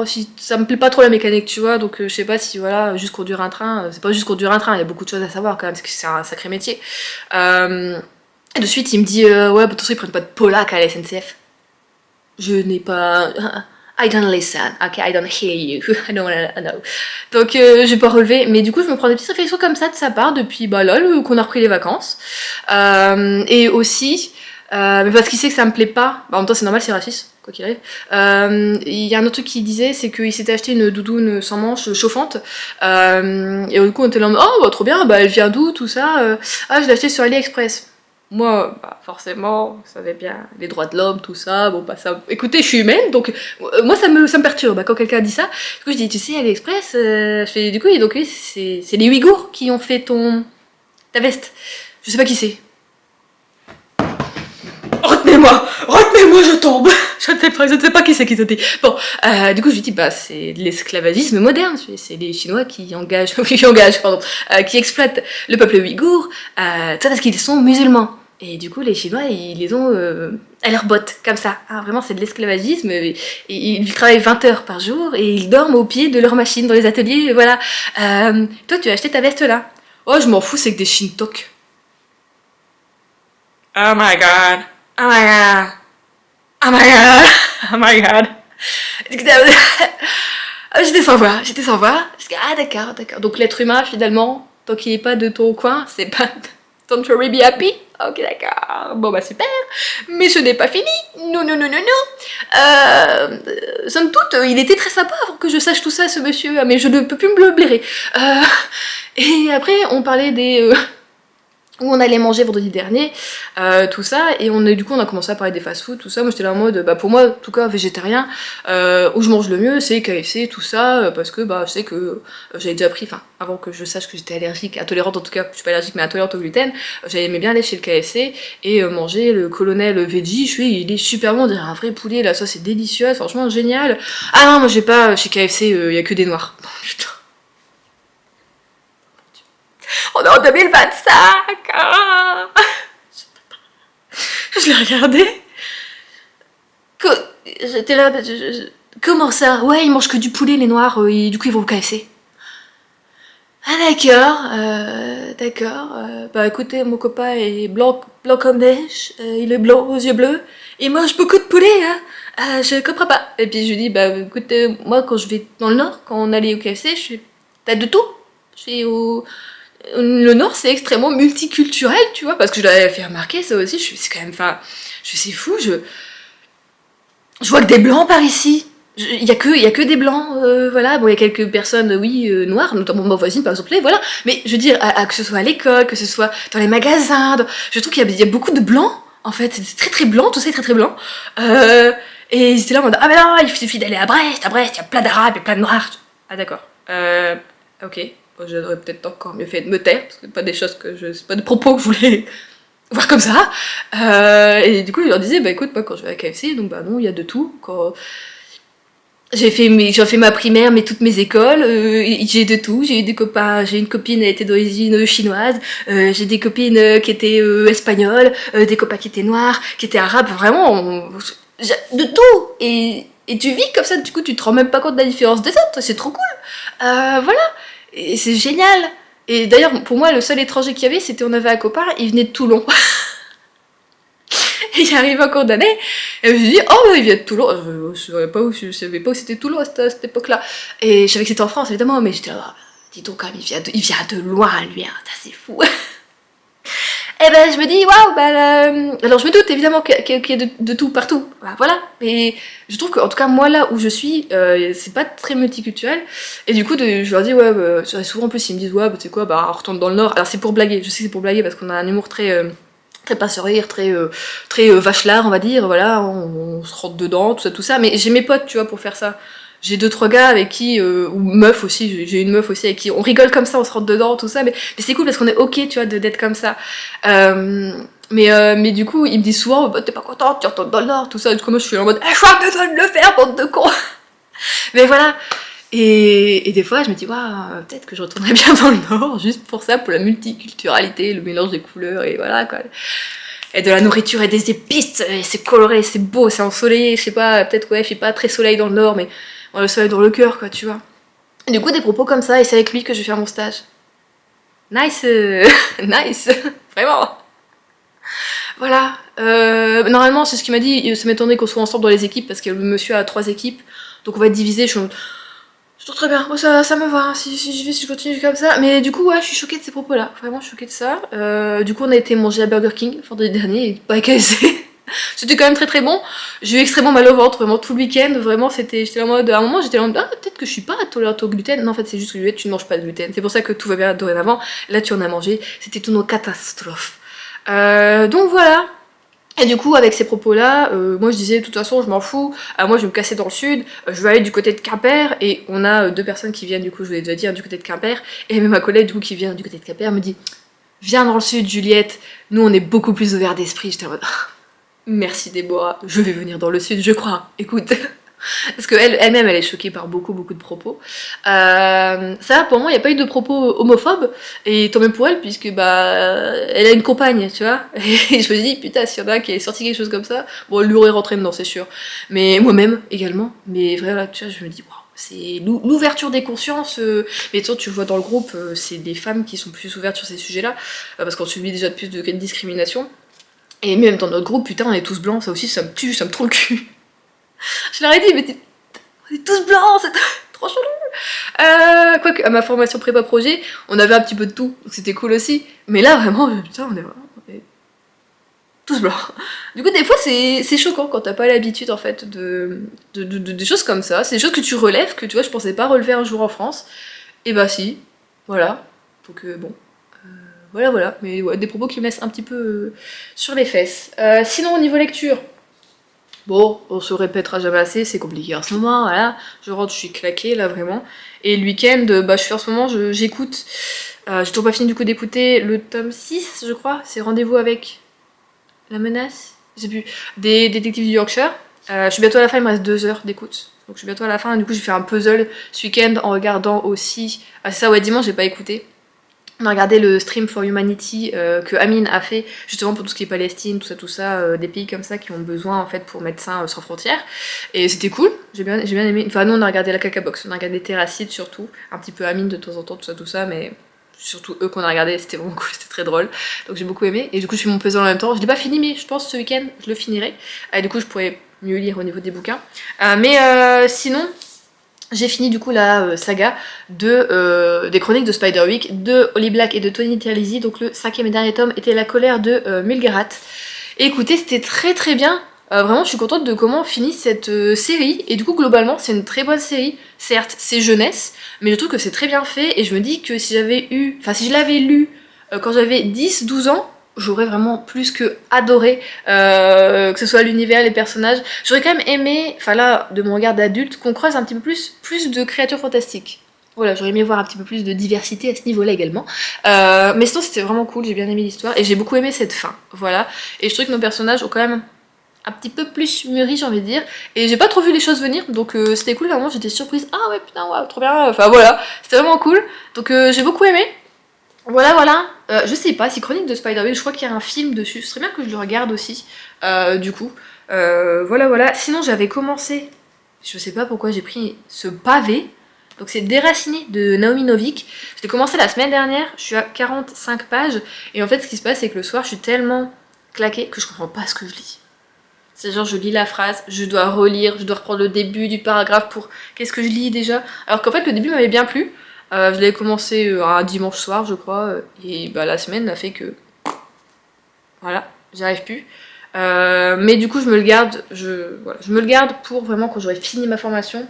si, ça me plaît pas trop la mécanique, tu vois, donc je sais pas si, voilà, juste conduire un train, c'est pas juste conduire un train, il y a beaucoup de choses à savoir quand même, parce que c'est un sacré métier. Et de suite, il me dit, ouais, attention, ils prennent pas de Polac à la SNCF. Je n'ai pas... I don't listen, ok, I don't hear you, I don't know. Donc, j'ai pas relevé, mais du coup, je me prends des petites réflexions comme ça de sa part depuis, bah là, qu'on a repris les vacances. Et aussi... mais parce qu'il sait que ça me plaît pas, bah, en même temps c'est normal, c'est raciste, quoi qu'il arrive. Il y a un autre truc qu'il disait, c'est qu'il s'était acheté une doudoune sans manches chauffante, et du coup on était là en mode, oh bah trop bien, bah elle vient d'où, tout ça, ah je l'ai acheté sur AliExpress. Moi, bah, forcément, vous savez bien, les droits de l'homme, tout ça, bon bah ça... Écoutez, je suis humaine, donc moi ça me perturbe, bah, quand quelqu'un dit ça. Du coup je dis, tu sais, AliExpress, je fais, du coup, donc oui, c'est les Ouïghours qui ont fait ta veste. Je sais pas qui c'est. Retenez-moi, je tombe. Je ne sais pas qui c'est qui te dit. Bon, du coup, je lui dis, bah, c'est de l'esclavagisme moderne. C'est les Chinois qui qui exploitent le peuple ouïghour, ça parce qu'ils sont musulmans. Et du coup, les Chinois, ils les ont à leur botte, comme ça. Ah, vraiment, c'est de l'esclavagisme. Ils travaillent 20 heures par jour et ils dorment au pied de leur machine dans les ateliers. Voilà. Toi, tu as acheté ta veste là. Oh, je m'en fous, c'est que des Shintok. Oh my god. Oh my god. Oh my god. Oh my god. J'étais sans voix. Ah d'accord. Donc l'être humain finalement, tant qu'il n'est pas de ton coin, c'est pas... Don't worry, be happy. Ok d'accord. Bon bah super. Mais ce n'est pas fini. Non. Somme toute, il était très sympa avant que je sache tout ça, ce monsieur. Mais je ne peux plus me le blairer. Et après, on parlait des... où on allait manger vendredi dernier, tout ça, et du coup on a commencé à parler des fast-food, tout ça. Moi j'étais là en mode, bah pour moi, en tout cas végétarien, où je mange le mieux, c'est KFC, tout ça, parce que bah je sais que j'avais déjà pris, enfin avant que je sache que j'étais allergique, intolérante en tout cas, je suis pas allergique mais intolérante au gluten, j'aimais bien aller chez le KFC et manger le colonel veggie, il est super bon, on dirait un vrai poulet, la sauce est délicieuse, franchement génial. Ah non, moi j'ai pas, chez KFC, y a que des noirs. Putain. On est en 2025. Ah, je l'ai regardé. J'étais là. Comment ça? Ouais, ils mangent que du poulet, les noirs, et du coup ils vont au KFC. Ah d'accord. Bah écoutez, mon copain est blanc comme neige, il est blanc aux yeux bleus, il mange beaucoup de poulet, hein. Je comprends pas. Et puis je lui dis, bah écoutez, moi quand je vais dans le nord, quand on allait au KFC, je fais, t'as de tout. Je suis au... Le Nord, c'est extrêmement multiculturel, tu vois, parce que je l'avais fait remarquer, ça aussi, c'est quand même, enfin, c'est fou, je vois que des blancs par ici, Il y a que des blancs, voilà. Bon, il y a quelques personnes, oui, noires, notamment ma voisine par exemple, voilà. Mais je veux dire, que ce soit à l'école, que ce soit dans les magasins, je trouve qu'il y a beaucoup de blancs, en fait. C'est très très blanc, tout ça est très très blanc. Et ils étaient là en mode, ah mais non, il suffit d'aller à Brest, il y a plein d'arabes et plein de noirs. Ah d'accord. Ok. Bon, j'aurais peut-être encore mieux fait de me taire, parce que c'est pas des choses c'est pas de propos que je voulais voir comme ça. Et du coup, je leur disais, bah écoute, moi quand je vais à KFC, donc bah non, il y a de tout. Quand j'ai fait ma primaire, mais toutes mes écoles, j'ai de tout. J'ai eu des copains, j'ai une copine, elle était d'origine chinoise, j'ai des copines qui étaient espagnoles, des copains qui étaient noirs, qui étaient arabes, vraiment, de tout. Et tu vis comme ça, du coup, tu te rends même pas compte de la différence des autres, c'est trop cool. Voilà, et c'est génial. Et d'ailleurs, pour moi, le seul étranger qu'il y avait, c'était on avait un copain, il venait de Toulon. Et j'arrive en cours d'année, et je me suis dit, oh, il vient de Toulon. Je savais pas où c'était Toulon à cette époque-là. Et je savais que c'était en France, évidemment, mais j'étais là, oh, dis donc, quand même, il vient de loin, lui, hein, ça c'est fou. Et ben, je me dis, waouh, bah, alors je me doute évidemment qu'il y a de tout partout. Bah, voilà. Et je trouve qu'en tout cas, moi, là où je suis, c'est pas très multiculturel. Et du coup, je leur dis, ouais, bah, souvent en plus, ils me disent, ouais, bah, tu sais quoi, bah, on retourne dans le Nord. Alors, c'est pour blaguer, je sais que c'est pour blaguer parce qu'on a un humour très pas rire, très vachelard, on va dire, voilà, on se rentre dedans, tout ça, mais j'ai mes potes, tu vois, pour faire ça. J'ai 2-3 gars avec qui, ou meufs aussi, j'ai une meuf aussi avec qui on rigole comme ça, on se rentre dedans, tout ça, mais c'est cool parce qu'on est ok, tu vois, d'être comme ça. Mais du coup, ils me disent souvent, bah, t'es pas contente, tu retournes dans le Nord, tout ça, du coup, moi je suis en mode, je suis en train de le faire, bande de cons. Mais voilà. Et des fois, je me dis, waouh, peut-être que je retournerais bien dans le Nord, juste pour ça, pour la multiculturalité, le mélange des couleurs, et voilà, quoi. Et de la nourriture et des épices, et c'est coloré, c'est beau, c'est ensoleillé, je sais pas, peut-être, ouais, je sais pas, très soleil dans le Nord, mais bon, le soleil dans le cœur, quoi, tu vois. Et du coup, des propos comme ça, et c'est avec lui que je vais faire mon stage. Nice. Nice. Vraiment. Voilà. Normalement, c'est ce qu'il m'a dit, ça m'étonnerait qu'on soit ensemble dans les équipes, parce que le monsieur a 3 équipes, donc on va être divisé, je trouve très bien, moi ça me va, hein, si je continue comme ça. Mais du coup, ouais, je suis choquée de ces propos-là, vraiment choquée de ça. Du coup, on a été manger à Burger King vendredi dernier, et pas à KFC. C'était quand même très très bon. J'ai eu extrêmement mal au ventre, vraiment tout le week-end. Vraiment, j'étais en mode, à un moment, j'étais en mode, ah, peut-être que je suis pas tolérante au gluten. Non, en fait, c'est juste que tu ne manges pas de gluten. C'est pour ça que tout va bien dorénavant. Là, tu en as mangé. C'était tout une catastrophe. Donc voilà. Et du coup, avec ces propos-là, moi je disais, de toute façon, je m'en fous, moi je vais me casser dans le sud, je vais aller du côté de Quimper, et on a 2 personnes qui viennent, du coup, je vous l'ai déjà dit, hein, du côté de Quimper, et même ma collègue, du coup, qui vient du côté de Quimper, me dit, viens dans le sud, Juliette, nous on est beaucoup plus ouverts d'esprit. J'étais en mode, merci Déborah, je vais venir dans le sud, je crois, écoute. Parce qu'elle-même, elle est choquée par beaucoup de propos. Ça, pour moi, il n'y a pas eu de propos homophobes, et tant même pour elle, puisque bah, elle a une compagne, tu vois. Et je me dis, putain, s'il y en a un qui est sorti quelque chose comme ça, bon, elle lui aurait rentré dedans, c'est sûr. Mais moi-même également. Mais voilà, tu vois, je me dis, waouh, c'est l'ouverture des consciences. Mais tu vois dans le groupe, c'est des femmes qui sont plus ouvertes sur ces sujets-là, parce qu'on subit déjà de plus de discrimination. Et même dans notre groupe, putain, on est tous blancs, ça aussi, ça me tue, ça me trouve le cul. Je leur ai dit, mais on est tous blancs, c'est trop chelou. Quoique, à ma formation prépa projet, on avait un petit peu de tout, donc c'était cool aussi. Mais là, vraiment, putain, on est tous blancs. Du coup, des fois, c'est choquant quand t'as pas l'habitude, en fait, des choses comme ça. C'est des choses que tu relèves, que tu vois, je pensais pas relever un jour en France. Et bah si, voilà. Donc bon. Voilà. Mais ouais, des propos qui me laissent un petit peu sur les fesses. Sinon, au niveau lecture, bon, on se répétera jamais assez, c'est compliqué en ce moment, voilà. Je rentre, je suis claquée là vraiment. Et le week-end, bah je fais en ce moment, j'écoute. J'ai toujours pas fini du coup d'écouter le tome 6, je crois. C'est Rendez-vous avec la menace, je sais plus, des détectives du Yorkshire. Je suis bientôt à la fin, il me reste 2 heures d'écoute. Donc je suis bientôt à la fin, et du coup j'ai fait un puzzle ce week-end en regardant aussi. Ah c'est ça, ouais, dimanche j'ai pas écouté. On a regardé le Stream for Humanity que Amine a fait justement pour tout ce qui est Palestine, tout ça, des pays comme ça qui ont besoin en fait pour Médecins sans frontières. Et c'était cool, j'ai bien aimé. Enfin nous on a regardé la Caca Box, on a regardé Terracide surtout, un petit peu Amine de temps en temps, tout ça, mais surtout eux qu'on a regardé, c'était vraiment cool, c'était très drôle. Donc j'ai beaucoup aimé. Et du coup je fais mon puzzle en même temps. Je l'ai pas fini mais je pense ce week-end je le finirai. Et du coup je pourrais mieux lire au niveau des bouquins. Sinon, j'ai fini du coup la saga des chroniques de Spiderwick de Holly Black et de Tony Terlizzi. Donc le 5e et dernier tome était La colère de Mulgarat. Et écoutez, c'était très très bien. Vraiment, je suis contente de comment finit cette série. Et du coup, globalement, c'est une très bonne série. Certes, c'est jeunesse, mais je trouve que c'est très bien fait. Et je me dis que si si je l'avais lu quand j'avais 10-12 ans, j'aurais vraiment plus que adoré, que ce soit l'univers, les personnages. J'aurais quand même aimé, enfin là, de mon regard d'adulte, qu'on creuse un petit peu plus de créatures fantastiques. Voilà, j'aurais aimé voir un petit peu plus de diversité à ce niveau-là également. Mais sinon, c'était vraiment cool, j'ai bien aimé l'histoire et j'ai beaucoup aimé cette fin. Voilà. Et je trouve que nos personnages ont quand même un petit peu plus mûri, j'ai envie de dire. Et j'ai pas trop vu les choses venir, donc c'était cool, vraiment j'étais surprise. Ah ouais, putain, ouais, trop bien. Enfin voilà, c'était vraiment cool. Donc j'ai beaucoup aimé. Voilà, voilà. Je sais pas, si Chronique de Spider-Man, je crois qu'il y a un film dessus. Ce serait bien que je le regarde aussi, du coup. Voilà, voilà. Sinon, j'avais commencé, je sais pas pourquoi j'ai pris ce pavé. Donc c'est Déraciné de Naomi Novik. Je l'ai commencé la semaine dernière, je suis à 45 pages. Et en fait, ce qui se passe, c'est que le soir, je suis tellement claquée que je comprends pas ce que je lis. C'est genre je lis la phrase, je dois relire, je dois reprendre le début du paragraphe pour qu'est-ce que je lis déjà. Alors qu'en fait le début m'avait bien plu. Je l'avais commencé un dimanche soir je crois et bah, la semaine a fait que voilà, j'y arrive plus. Mais du coup je me le garde, je me le garde pour vraiment quand j'aurai fini ma formation.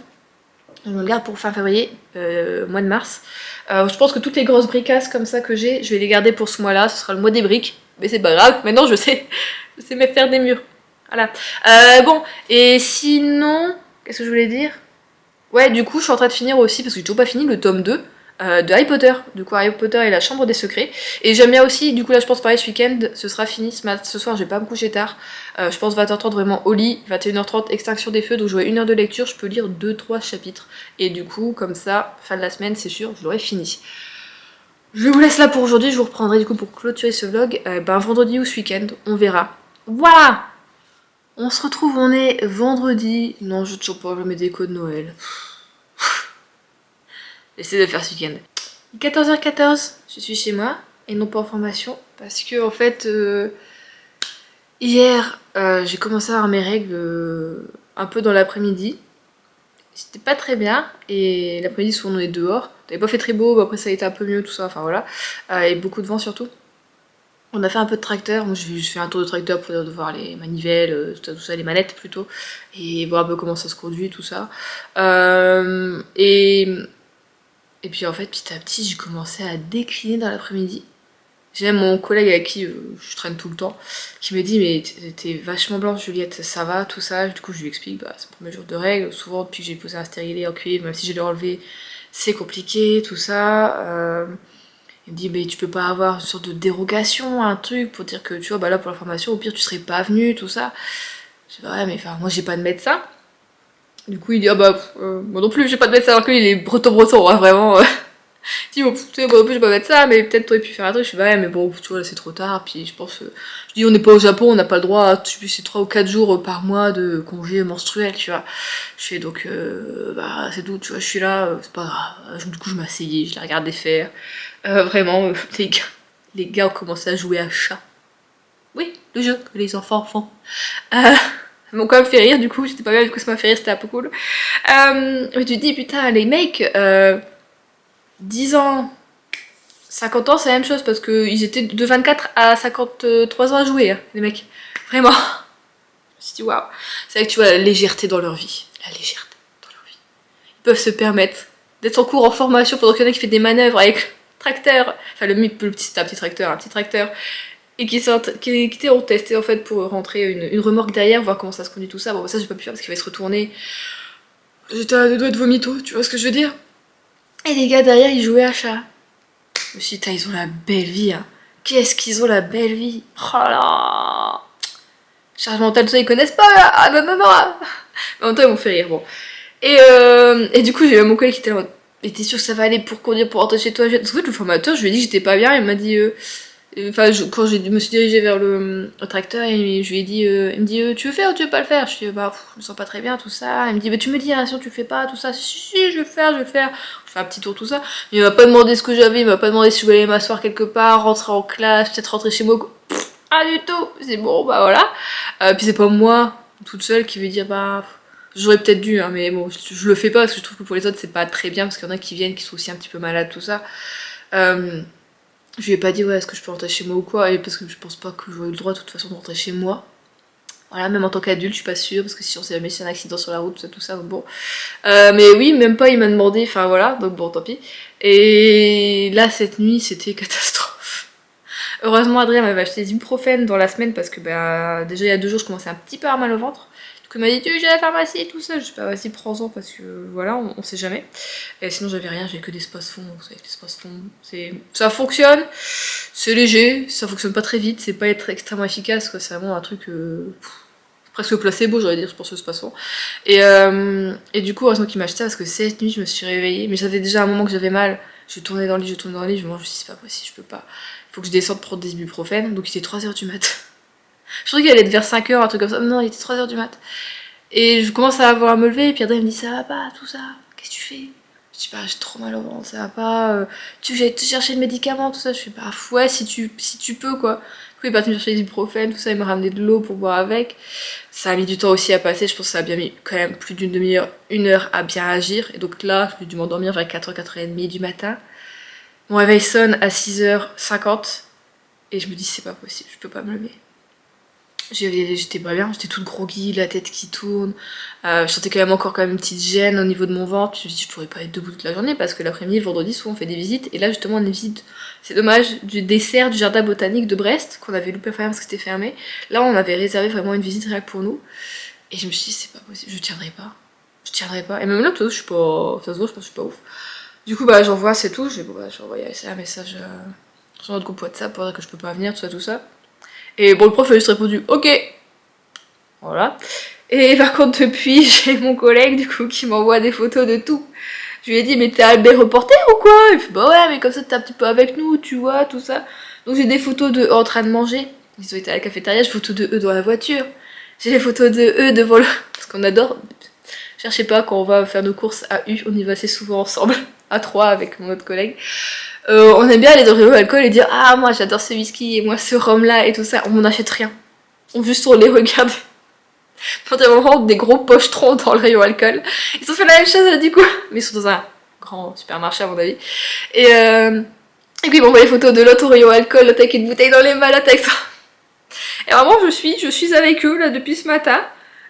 Je me le garde pour fin février, mois de mars. Je pense que toutes les grosses bricasses comme ça que j'ai, je vais les garder pour ce mois-là, ce sera le mois des briques. Mais c'est pas grave, maintenant je sais me faire des murs. Voilà. Bon, et sinon, qu'est-ce que je voulais dire? Ouais, du coup, je suis en train de finir aussi, parce que j'ai toujours pas fini, le tome 2 de Harry Potter. Du coup, Harry Potter et la Chambre des Secrets. Et j'aime bien aussi, du coup, là, je pense pareil, ce week-end, ce sera fini. Ce soir, je vais pas me coucher tard. Je pense 20h30 vraiment au lit, 21h30 extinction des feux, donc j'aurai 1 heure de lecture, je peux lire 2-3 chapitres. Et du coup, comme ça, fin de la semaine, c'est sûr, je l'aurai fini. Je vous laisse là pour aujourd'hui, je vous reprendrai du coup pour clôturer ce vlog, vendredi ou ce week-end, on verra. Voilà! On se retrouve, on est vendredi. Non, je toujours pas mes décos de Noël. J'essaie de faire ce week-end. 14h14, je suis chez moi et non pas en formation parce que en fait hier j'ai commencé à avoir mes règles un peu dans l'après-midi. C'était pas très bien et l'après-midi souvent on est dehors. T'avais pas fait très beau, après ça a été un peu mieux tout ça, enfin voilà. Et beaucoup de vent surtout. On a fait un peu de tracteur, moi je fais un tour de tracteur pour voir les manivelles, tout ça, les manettes plutôt, et voir un peu comment ça se conduit, tout ça. Et puis en fait, petit à petit, j'ai commencé à décliner dans l'après-midi. J'ai même mon collègue avec qui je traîne tout le temps, qui me dit mais t'es vachement blanche Juliette, ça va, tout ça. Du coup je lui explique, bah c'est mon premier jour de règles, souvent depuis que j'ai posé un stérilet en cuivre, même si j'ai dû enlever, c'est compliqué, tout ça. Il me dit mais tu peux pas avoir une sorte de dérogation, un truc pour dire que tu vois bah là pour la formation au pire tu serais pas venu, tout ça. Je dis ouais mais enfin moi j'ai pas de médecin. Du coup il dit ah bah moi non plus j'ai pas de médecin alors qu'il est breton hein, vraiment. Il dit bon tu sais moi non plus j'ai pas de médecin mais peut-être t'aurais pu faire un truc. Je dis bah ouais mais bon tu vois là c'est trop tard puis je pense je dis on n'est pas au Japon on n'a pas le droit à c'est 3 ou 4 jours par mois de congé menstruel tu vois. Je fais donc bah c'est tout tu vois je suis là c'est pas grave. Du coup je m'asseyais je les regardais faire. Vraiment, les gars ont commencé à jouer à chat. Oui, le jeu que les enfants font. Ça m'a quand même fait rire, du coup, j'étais pas bien, du coup ça m'a fait rire, c'était un peu cool. Mais tu te dis, putain, les mecs, 10 ans, 50 ans, c'est la même chose, parce qu'ils étaient de 24 à 53 ans à jouer, hein, les mecs. Vraiment. Je me suis dit, waouh. C'est vrai que tu vois la légèreté dans leur vie. La légèreté dans leur vie. Ils peuvent se permettre d'être en cours en formation pendant qu'il y en a qui fait des manœuvres avec tracteur, enfin le petit c'était un petit tracteur, et qui était en testé en fait pour rentrer une remorque derrière, voir comment ça se conduit tout ça. Bon ça j'ai pas pu faire parce qu'il va se retourner. J'étais à 2 doigts de vomito, tu vois ce que je veux dire. Et les gars derrière ils jouaient à chat. Je me suis dit, ils ont la belle vie, hein. Qu'est-ce qu'ils ont la belle vie. Oh là. Charge mentale, tout ça ils connaissent pas là. Ah non non non. Mais en même temps ils m'ont fait rire, bon. Et du coup j'ai mon collègue qui était là. Mais t'es sûr que ça va aller pour conduire pour rentrer chez toi? Parce qu'en fait, le formateur, je lui ai dit que j'étais pas bien, il m'a dit. Enfin, quand je me suis dirigée vers le tracteur, et je lui ai dit. Il me dit tu veux faire ou tu veux pas le faire? Je lui ai dit bah, je me sens pas très bien, tout ça. Il me dit bah, tu me dis, hein, si tu le fais pas, tout ça. Si, je vais le faire, je vais le faire. Je fais un petit tour, tout ça. Il m'a pas demandé ce que j'avais, il m'a pas demandé si je voulais aller m'asseoir quelque part, rentrer en classe, peut-être rentrer chez moi. Ah, du tout! C'est bon, bah voilà. Puis c'est pas moi, toute seule, qui vais dire bah. J'aurais peut-être dû, hein, mais bon, je le fais pas parce que je trouve que pour les autres c'est pas très bien parce qu'il y en a qui viennent, qui sont aussi un petit peu malades, tout ça. Je lui ai pas dit ouais, est-ce que je peux rentrer chez moi ou quoi, et parce que je pense pas que j'aurais eu le droit de toute façon de rentrer chez moi. Voilà, même en tant qu'adulte, je suis pas sûre, parce que si on sait jamais s'il y a un accident sur la route, tout ça, bon. Mais oui, même pas, il m'a demandé, enfin voilà, donc bon, tant pis. Et là, cette nuit, c'était catastrophe. Heureusement, Adrien m'avait acheté des ibuprofènes dans la semaine, parce que bah, déjà il y a 2 jours, je commençais un petit peu à avoir mal au ventre. Du coup, il m'a dit, tu veux que j'aille à la pharmacie et tout ça. Je dis, bah vas-y, prends-en, parce que voilà, on sait jamais. Et sinon, j'avais rien, j'avais que des space-fonds. Vous savez, les space-fonds, ça fonctionne, c'est léger, ça fonctionne pas très vite, c'est pas être extrêmement efficace, quoi. C'est vraiment un truc. Presque placebo, j'aurais dire, pour ce passant. Et du coup, heureusement qu'il m'a acheté parce que cette nuit, je me suis réveillée. Mais j'avais déjà un moment que j'avais mal. Je tournais dans le lit, je me suis dit, c'est pas possible, je peux pas. Il faut que je descende prendre des ibuprofènes. Donc il était 3h du mat. Je croyais qu'il allait être vers 5h, un truc comme ça. Non, il était 3h du mat. Et je commence à avoir à me lever. Et puis Adrien me dit, ça va pas, tout ça. Qu'est-ce que tu fais? Je dis, bah, j'ai trop mal au ventre, ça va pas. Tu veux que j'aille te chercher le médicament, tout ça? Je fais, bah, ouais, si tu peux, quoi. Du coup, il est parti me chercher les ibuprofènes, tout ça. Il m'a ramené de l'eau pour boire avec. Ça a mis du temps aussi à passer, je pense que ça a bien mis quand même plus d'une demi-heure, 1 heure à bien agir. Et donc là, j'ai dû m'endormir vers 4h, 4h30 du matin. Mon réveil sonne à 6h50 et je me dis c'est pas possible, je peux pas me lever. J'étais pas bien, j'étais toute groggy, la tête qui tourne. Je sentais quand même une petite gêne au niveau de mon ventre. Je me dis je pourrais pas être debout toute la journée parce que l'après-midi, le vendredi, souvent on fait des visites. Et là justement on a une visite, c'est dommage, du dessert du jardin botanique de Brest qu'on avait loupé parce que c'était fermé. Là on avait réservé vraiment une visite rien que pour nous. Et je me suis dit c'est pas possible, je tiendrai pas. Je tiendrai pas. Et même là, je suis pas. Ça se voit, je pense que je suis pas ouf. Du coup bah j'envoie, c'est tout. J'ai envoyé un message sur notre groupe WhatsApp pour dire que je peux pas venir, tout ça. Et bon, le prof a juste répondu ok. Voilà. Et par contre, depuis, j'ai mon collègue du coup qui m'envoie des photos de tout. Je lui ai dit, mais t'es Albert Reporter ou quoi? Il fait, bah ouais, mais comme ça t'es un petit peu avec nous, tu vois, tout ça. Donc j'ai des photos de eux en train de manger. Ils ont été à la cafétéria, j'ai des photos de eux dans la voiture. J'ai des photos de eux devant le. Parce qu'on adore. Cherchez pas, quand on va faire nos courses à U, on y va assez souvent ensemble, à 3 avec mon autre collègue. On aime bien aller dans le rayon alcool et dire ah moi j'adore ce whisky et moi ce rhum là et tout ça, on n'achète rien. On les regarde. Pendant un moment des gros pochetrons dans le rayon alcool. Ils ont fait la même chose du coup, mais ils sont dans un grand supermarché à mon avis. Et puis ils m'envoient les photos de l'autre au rayon alcool, l'autre avec une bouteille dans les mains, l'autre avec ça. Et vraiment je suis avec eux là depuis ce matin.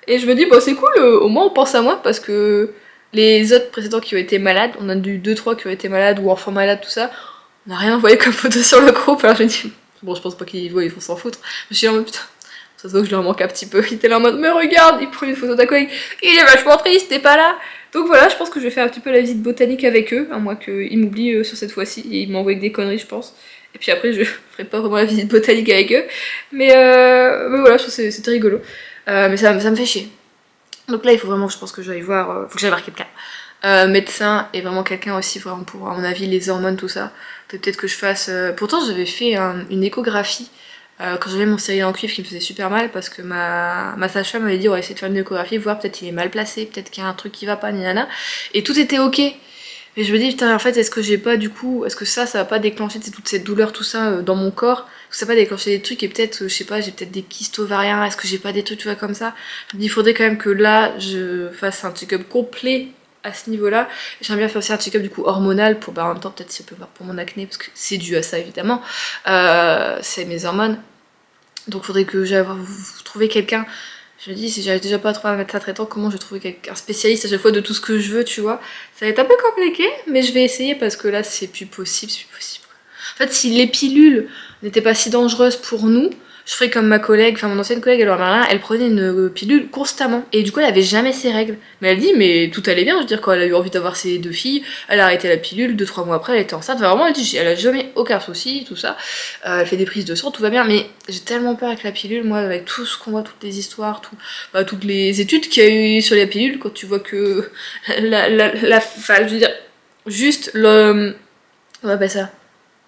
Et je me dis bah c'est cool, au moins on pense à moi parce que les autres précédents qui ont été malades, on a eu 2-3 qui ont été malades ou enfants malades, tout ça, on n'a rien envoyé comme photo sur le groupe. Alors je me dis, bon, je pense pas qu'ils voient, ils vont s'en foutre. Je me suis dit, en mode putain, ça se voit que je leur manque un petit peu. Il était là en mode, mais regarde, il prend une photo d'un collègue, il est vachement triste, t'es pas là. Donc voilà, je pense que je vais faire un petit peu la visite botanique avec eux, à moins qu'ils m'oublient sur cette fois-ci, et ils m'envoient des conneries, je pense. Et puis après, je ferai pas vraiment la visite botanique avec eux. Mais voilà, je trouve que c'était rigolo. Mais ça me fait chier. Donc là, il faut vraiment, je pense que j'aille voir, faut que j'aille voir quelqu'un. Médecin et vraiment quelqu'un aussi vraiment pour, à mon avis, les hormones, tout ça. Peut-être que je fasse. Pourtant, j'avais fait une échographie quand j'avais mon stérilet en cuivre qui me faisait super mal parce que ma sage-femme m'avait dit on va essayer de faire une échographie, voir peut-être il est mal placé, peut-être qu'il y a un truc qui va pas, nana. Et tout était ok. Mais je me dis, putain, en fait, est-ce que j'ai pas du coup. Est-ce que ça va pas déclencher toutes ces douleurs, tout ça dans mon corps? Est-ce que ça va pas déclencher des trucs et peut-être, je sais pas, j'ai peut-être des kystes ovariens, est-ce que j'ai pas des trucs, tu vois, comme ça? Je me dis, il faudrait quand même que là, je fasse un check-up complet à ce niveau-là. J'aimerais bien faire aussi un check-up du coup hormonal pour, bah, en même temps, peut-être si ça peut voir pour mon acné, parce que c'est dû à ça évidemment. C'est mes hormones. Donc faudrait que j'aille trouver quelqu'un. Je me dis, si j'arrive déjà pas à trouver un médecin traitant, comment je vais trouver un spécialiste à chaque fois de tout ce que je veux, tu vois? Ça va être un peu compliqué, mais je vais essayer parce que là, c'est plus possible, c'est plus possible. En fait, si les pilules n'étaient pas si dangereuses pour nous, je ferais comme ma collègue, enfin mon ancienne collègue, alors Marlin, elle prenait une pilule constamment. Et du coup, elle avait jamais ses règles. Mais elle dit, mais tout allait bien, je veux dire, quand elle a eu envie d'avoir ses 2 filles, elle a arrêté la pilule, 2-3 mois après, elle était enceinte. Enfin, vraiment, elle dit, elle a jamais aucun souci, tout ça. Elle fait des prises de sang, tout va bien. Mais j'ai tellement peur avec la pilule, moi, avec tout ce qu'on voit, toutes les histoires, toutes les études qu'il y a eu sur la pilule, quand tu vois que enfin, je veux dire, juste le. On appelle ça.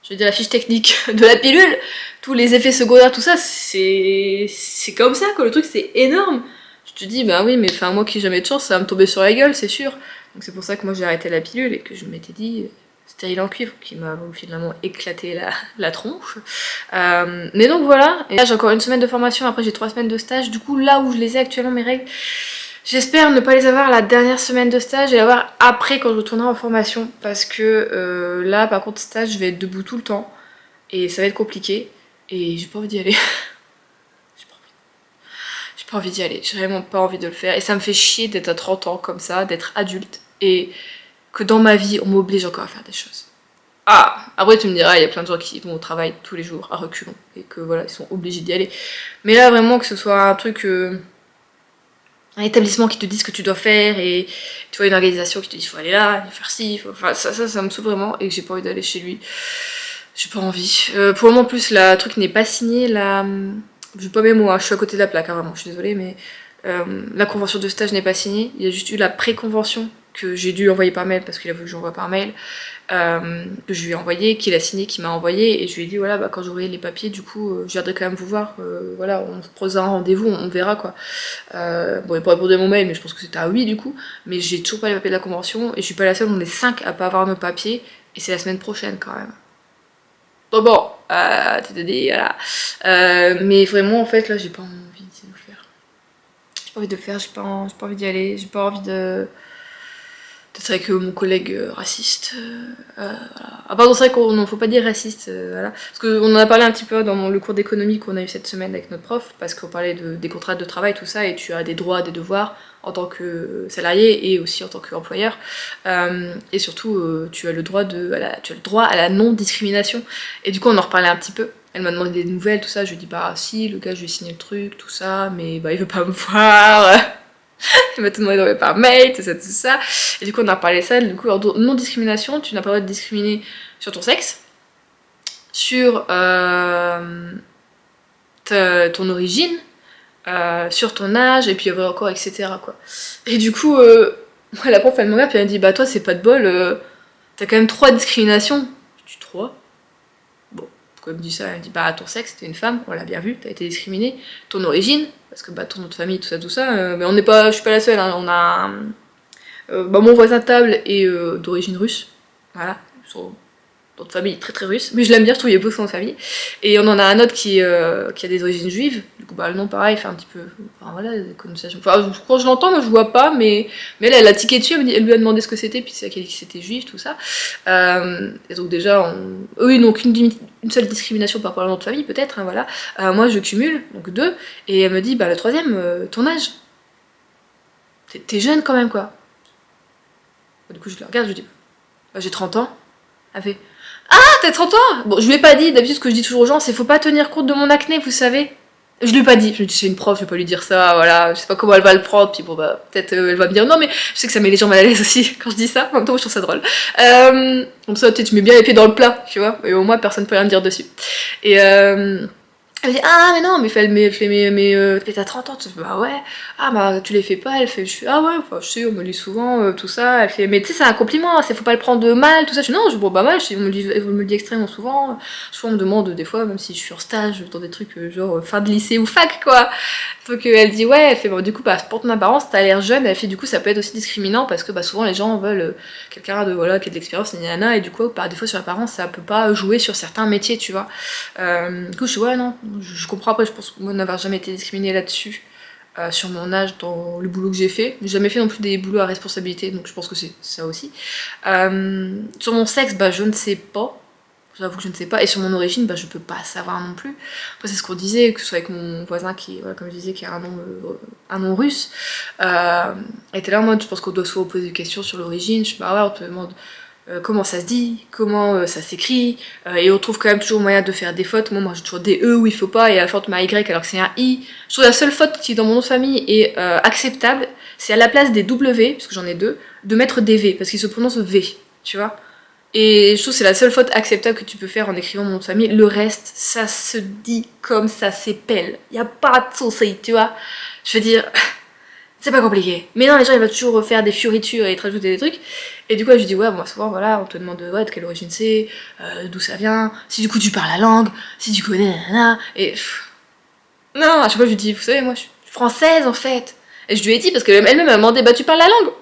Je veux dire, la fiche technique de la pilule, tous les effets secondaires, tout ça, c'est comme ça, quoi. Le truc, c'est énorme. Je te dis, bah oui, mais enfin, moi qui ai jamais de chance, ça va me tomber sur la gueule, c'est sûr. Donc c'est pour ça que moi j'ai arrêté la pilule et que je m'étais dit, stérile en cuivre, qui m'a finalement éclaté la tronche. Mais donc voilà, et là j'ai encore 1 semaine de formation, après j'ai 3 semaines de stage. Du coup, là où je les ai actuellement, mes règles, j'espère ne pas les avoir la dernière semaine de stage et l'avoir après quand je retournerai en formation. Parce que là, par contre, stage, je vais être debout tout le temps. Et ça va être compliqué. Et j'ai pas envie d'y aller. J'ai pas envie d'y aller, j'ai vraiment pas envie de le faire. Et ça me fait chier d'être à 30 ans comme ça, d'être adulte, et que dans ma vie, on m'oblige encore à faire des choses. Ah, après tu me diras, il y a plein de gens qui vont au travail tous les jours à reculons, et que voilà, ils sont obligés d'y aller. Mais là, vraiment, que ce soit un truc... un établissement qui te dit ce que tu dois faire, et tu vois, une organisation qui te dit il faut aller là, il faut faire ci, enfin ça me saoule vraiment, et que j'ai pas envie d'aller chez lui. J'ai pas envie. Pour le moment, en plus, le truc n'est pas signé, là... Je vais pas mes mots, hein, je suis à côté de la plaque, hein, vraiment, je suis désolée, mais la convention de stage n'est pas signée. Il y a juste eu la pré-convention que j'ai dû envoyer par mail parce qu'il a voulu que j'envoie par mail, que je lui ai envoyé, qu'il a signé, qu'il m'a envoyé, et je lui ai dit voilà, bah, quand j'aurai les papiers, du coup, je viendrai quand même vous voir, voilà, on se posera un rendez-vous, on verra quoi. Bon, il n'a pas répondu à mon mail, mais je pense que c'était un oui du coup, mais j'ai toujours pas les papiers de la convention, et je suis pas la seule, on est 5 à pas avoir nos papiers, et c'est la semaine prochaine quand même. Donc bon, tu te dis, voilà. Mais vraiment, en fait, là, j'ai pas envie de le faire. J'ai pas envie de le faire, j'ai pas envie d'y aller, j'ai pas envie de... D'être avec mon collègue raciste. Voilà. Ah pardon, c'est vrai qu'on ne faut pas dire raciste, voilà. Parce qu'on en a parlé un petit peu dans le cours d'économie qu'on a eu cette semaine avec notre prof, parce qu'on parlait des contrats de travail, tout ça, et tu as des droits, des devoirs en tant que salarié et aussi en tant qu'employeur. Et surtout, tu as le droit à la non-discrimination. Et du coup, on en reparlait un petit peu. Elle m'a demandé des nouvelles, tout ça. Je lui ai dit, bah si, le gars, je lui ai signé le truc, tout ça, mais bah il veut pas me voir. Il m'a tout demandé d'envoyer par mail, tout ça, tout ça. Et du coup, on a parlé de ça. Du coup, non-discrimination, tu n'as pas le droit de discriminer sur ton sexe, sur ton origine, sur ton âge, et puis encore, etc. quoi. Et du coup, moi, la prof, elle me regarde, puis elle me dit, bah toi, c'est pas de bol, t'as quand même 3 discriminations. Je dis 3. Bon, pourquoi elle me dit ça? Elle me dit, bah ton sexe, t'es une femme, on l'a bien vu, t'as été discriminée. Ton origine, parce que bah ton nom de famille, tout ça, mais je suis pas la seule, hein, on a bah, mon voisin de table est d'origine russe, voilà, son nom de famille très très russe, mais je l'aime bien, je trouve qu'il y a beaucoup son nom de famille. Et on en a un autre qui a des origines juives, du coup bah le nom pareil fait un petit peu, enfin voilà, des connotations. Enfin quand je l'entends, moi je vois pas, mais elle a tiqué dessus, elle lui a demandé ce que c'était, puis c'est elle qui a dit que c'était juif, tout ça. Et donc déjà, oui, donc une seule discrimination par rapport à nom de famille peut-être, hein, voilà. Moi je cumule, donc 2, et elle me dit, bah le troisième, ton âge. T'es jeune quand même quoi. Du coup je la regarde, je lui dis, bah, j'ai 30 ans. Elle fait, ah, t'as 30 ans? Bon, je lui ai pas dit, d'habitude ce que je dis toujours aux gens, c'est faut pas tenir compte de mon acné, vous savez. Je lui ai pas dit, je lui ai dit c'est une prof, je vais pas lui dire ça, voilà, je sais pas comment elle va le prendre, puis bon bah peut-être elle va me dire non, mais je sais que ça met les gens mal à l'aise aussi quand je dis ça, en même temps je trouve ça drôle. Comme ça peut-être tu mets bien les pieds dans le plat, tu vois, et au moins personne peut rien me dire dessus. Et elle me dit ah mais non mais t'as 30 ans, tu fais bah ouais, ah bah tu les fais pas, elle fait ah ouais, enfin je sais, on me le dit souvent, tout ça, elle fait mais tu sais c'est un compliment, faut pas le prendre mal, tout ça, je dis non, je bon bah mal, on me le dit extrêmement souvent, on me demande des fois, même si je suis en stage, dans des trucs genre fin de lycée ou fac quoi, donc elle dit ouais, elle fait bon du coup bah, pour ton apparence t'as l'air jeune, elle fait du coup ça peut être aussi discriminant parce que bah souvent les gens veulent quelqu'un de voilà qui a de l'expérience, et du coup par défaut sur l'apparence ça peut pas jouer sur certains métiers, tu vois. Du coup je dis ouais non, je comprends, après je pense que moi n'avoir jamais été discriminée là-dessus, sur mon âge dans le boulot que j'ai fait. J'ai jamais fait non plus des boulots à responsabilité, donc je pense que c'est ça aussi. Sur mon sexe, bah je ne sais pas. J'avoue que je ne sais pas. Et sur mon origine, bah je peux pas savoir non plus. Après c'est ce qu'on disait, que ce soit avec mon voisin qui, voilà, comme je disais, qui a un nom russe. Était là en mode, je pense qu'on doit souvent poser des questions sur l'origine. Je sais pas, ouais, on te demande comment ça se dit, comment ça s'écrit, et on trouve quand même toujours moyen de faire des fautes. Moi j'ai toujours des E où il faut pas, et à la faute ma Y alors que c'est un I. Je trouve la seule faute qui dans mon nom de famille est acceptable, c'est à la place des W, parce que j'en ai 2, de mettre des V, parce qu'ils se prononcent V, tu vois. Et je trouve que c'est la seule faute acceptable que tu peux faire en écrivant mon nom de famille. Le reste, ça se dit comme ça s'épelle. Y a pas de souci, tu vois. Je veux dire, c'est pas compliqué. Mais non, les gens ils vont toujours faire des fioritures et te rajouter des trucs. Et du coup, je dis ouais, bon, souvent, voilà, on te demande ouais, de quelle origine c'est, d'où ça vient, si du coup tu parles la langue, si tu connais, nanana, et non, à chaque fois je lui dis, vous savez, moi je suis française en fait. Et je lui ai dit, parce qu'elle-même m'a demandé, bah tu parles la langue.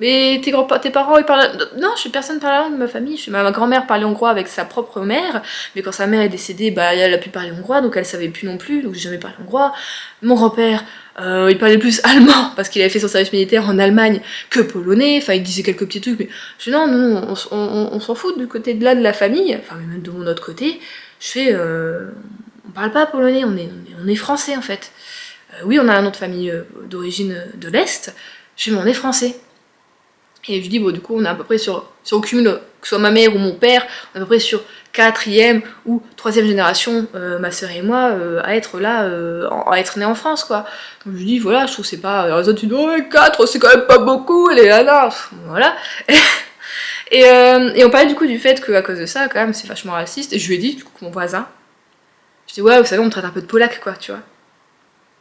Mais tes parents ils parlent. Non, je suis personne par la langue de ma famille. Ma grand-mère parlait hongrois avec sa propre mère, mais quand sa mère est décédée, bah elle a pu parler hongrois, donc elle savait plus non plus, donc j'ai jamais parlé hongrois. Mon grand-père, il parlait plus allemand parce qu'il avait fait son service militaire en Allemagne que polonais. Enfin, il disait quelques petits trucs, mais je dis non, non, on s'en fout du côté de là de la famille, enfin même de mon autre côté. Je fais, on parle pas polonais, on est français en fait. oui, on a un nom de famille d'origine de l'Est. Je fais, mais on est français. Et je dis, bon, du coup, on est à peu près sur, si on cumule, que ce soit ma mère ou mon père, on est à peu près sur 4e ou 3e génération, ma sœur et moi, à être là, à être nés en France, quoi. Donc je lui dis, voilà, je trouve que c'est pas. Alors les autres, tu dis, ouais, 4, c'est quand même pas beaucoup, les là, voilà. Et on parlait du coup du fait qu'à cause de ça, quand même, c'est vachement raciste. Et je lui ai dit, du coup, que mon voisin, je dis, ouais, vous savez, on me traite un peu de polac, quoi, tu vois.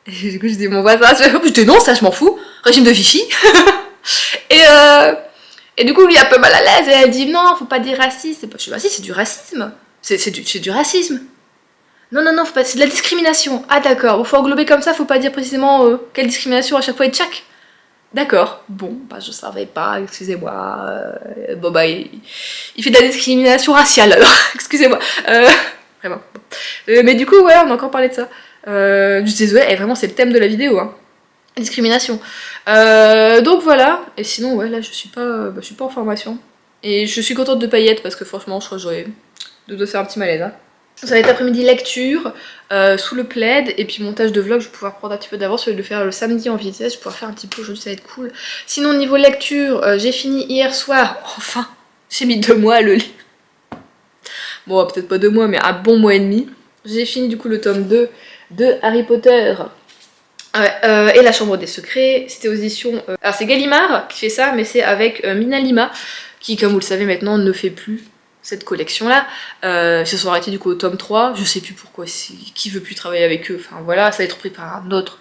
Et du coup, je dis, mon voisin, je dis, non, ça, je m'en fous, régime de Fifi. et, et du coup, lui, un peu mal à l'aise, et elle dit, non, faut pas dire raciste. Je suis, bah si, c'est du racisme. C'est du racisme. Non, non, non, faut pas, c'est de la discrimination. Ah, d'accord, il faut englober comme ça, faut pas dire précisément quelle discrimination à chaque fois et tchac. D'accord, bon, bah je savais pas, excusez-moi. Bon, bah, il fait de la discrimination raciale alors, excusez-moi. Vraiment. Bon. Mais du coup, ouais, on a encore parlé de ça. Je suis désolée, et vraiment, c'est le thème de la vidéo, hein. Discrimination. Donc voilà, et sinon, ouais, là, je suis pas en formation. Et je suis contente de pas y être parce que franchement, je crois que j'aurais de faire un petit malaise, hein. Ça va être après-midi lecture, sous le plaid, et puis montage de vlog, je vais pouvoir prendre un petit peu d'avance, au lieu de le faire le samedi en vitesse, je vais pouvoir faire un petit peu aujourd'hui, ça va être cool. Sinon, niveau lecture, j'ai fini hier soir, enfin, j'ai mis 2 mois à le lire. Bon, peut-être pas 2 mois, mais un bon mois et demi. J'ai fini du coup le tome 2 de Harry Potter et la Chambre des Secrets. C'était aux éditions... alors c'est Gallimard qui fait ça, mais c'est avec Mina Lima, qui, comme vous le savez maintenant, ne fait plus cette collection-là. Ils se sont arrêtés du coup au tome 3, je sais plus pourquoi, qui veut plus travailler avec eux, enfin voilà, ça va être pris par un autre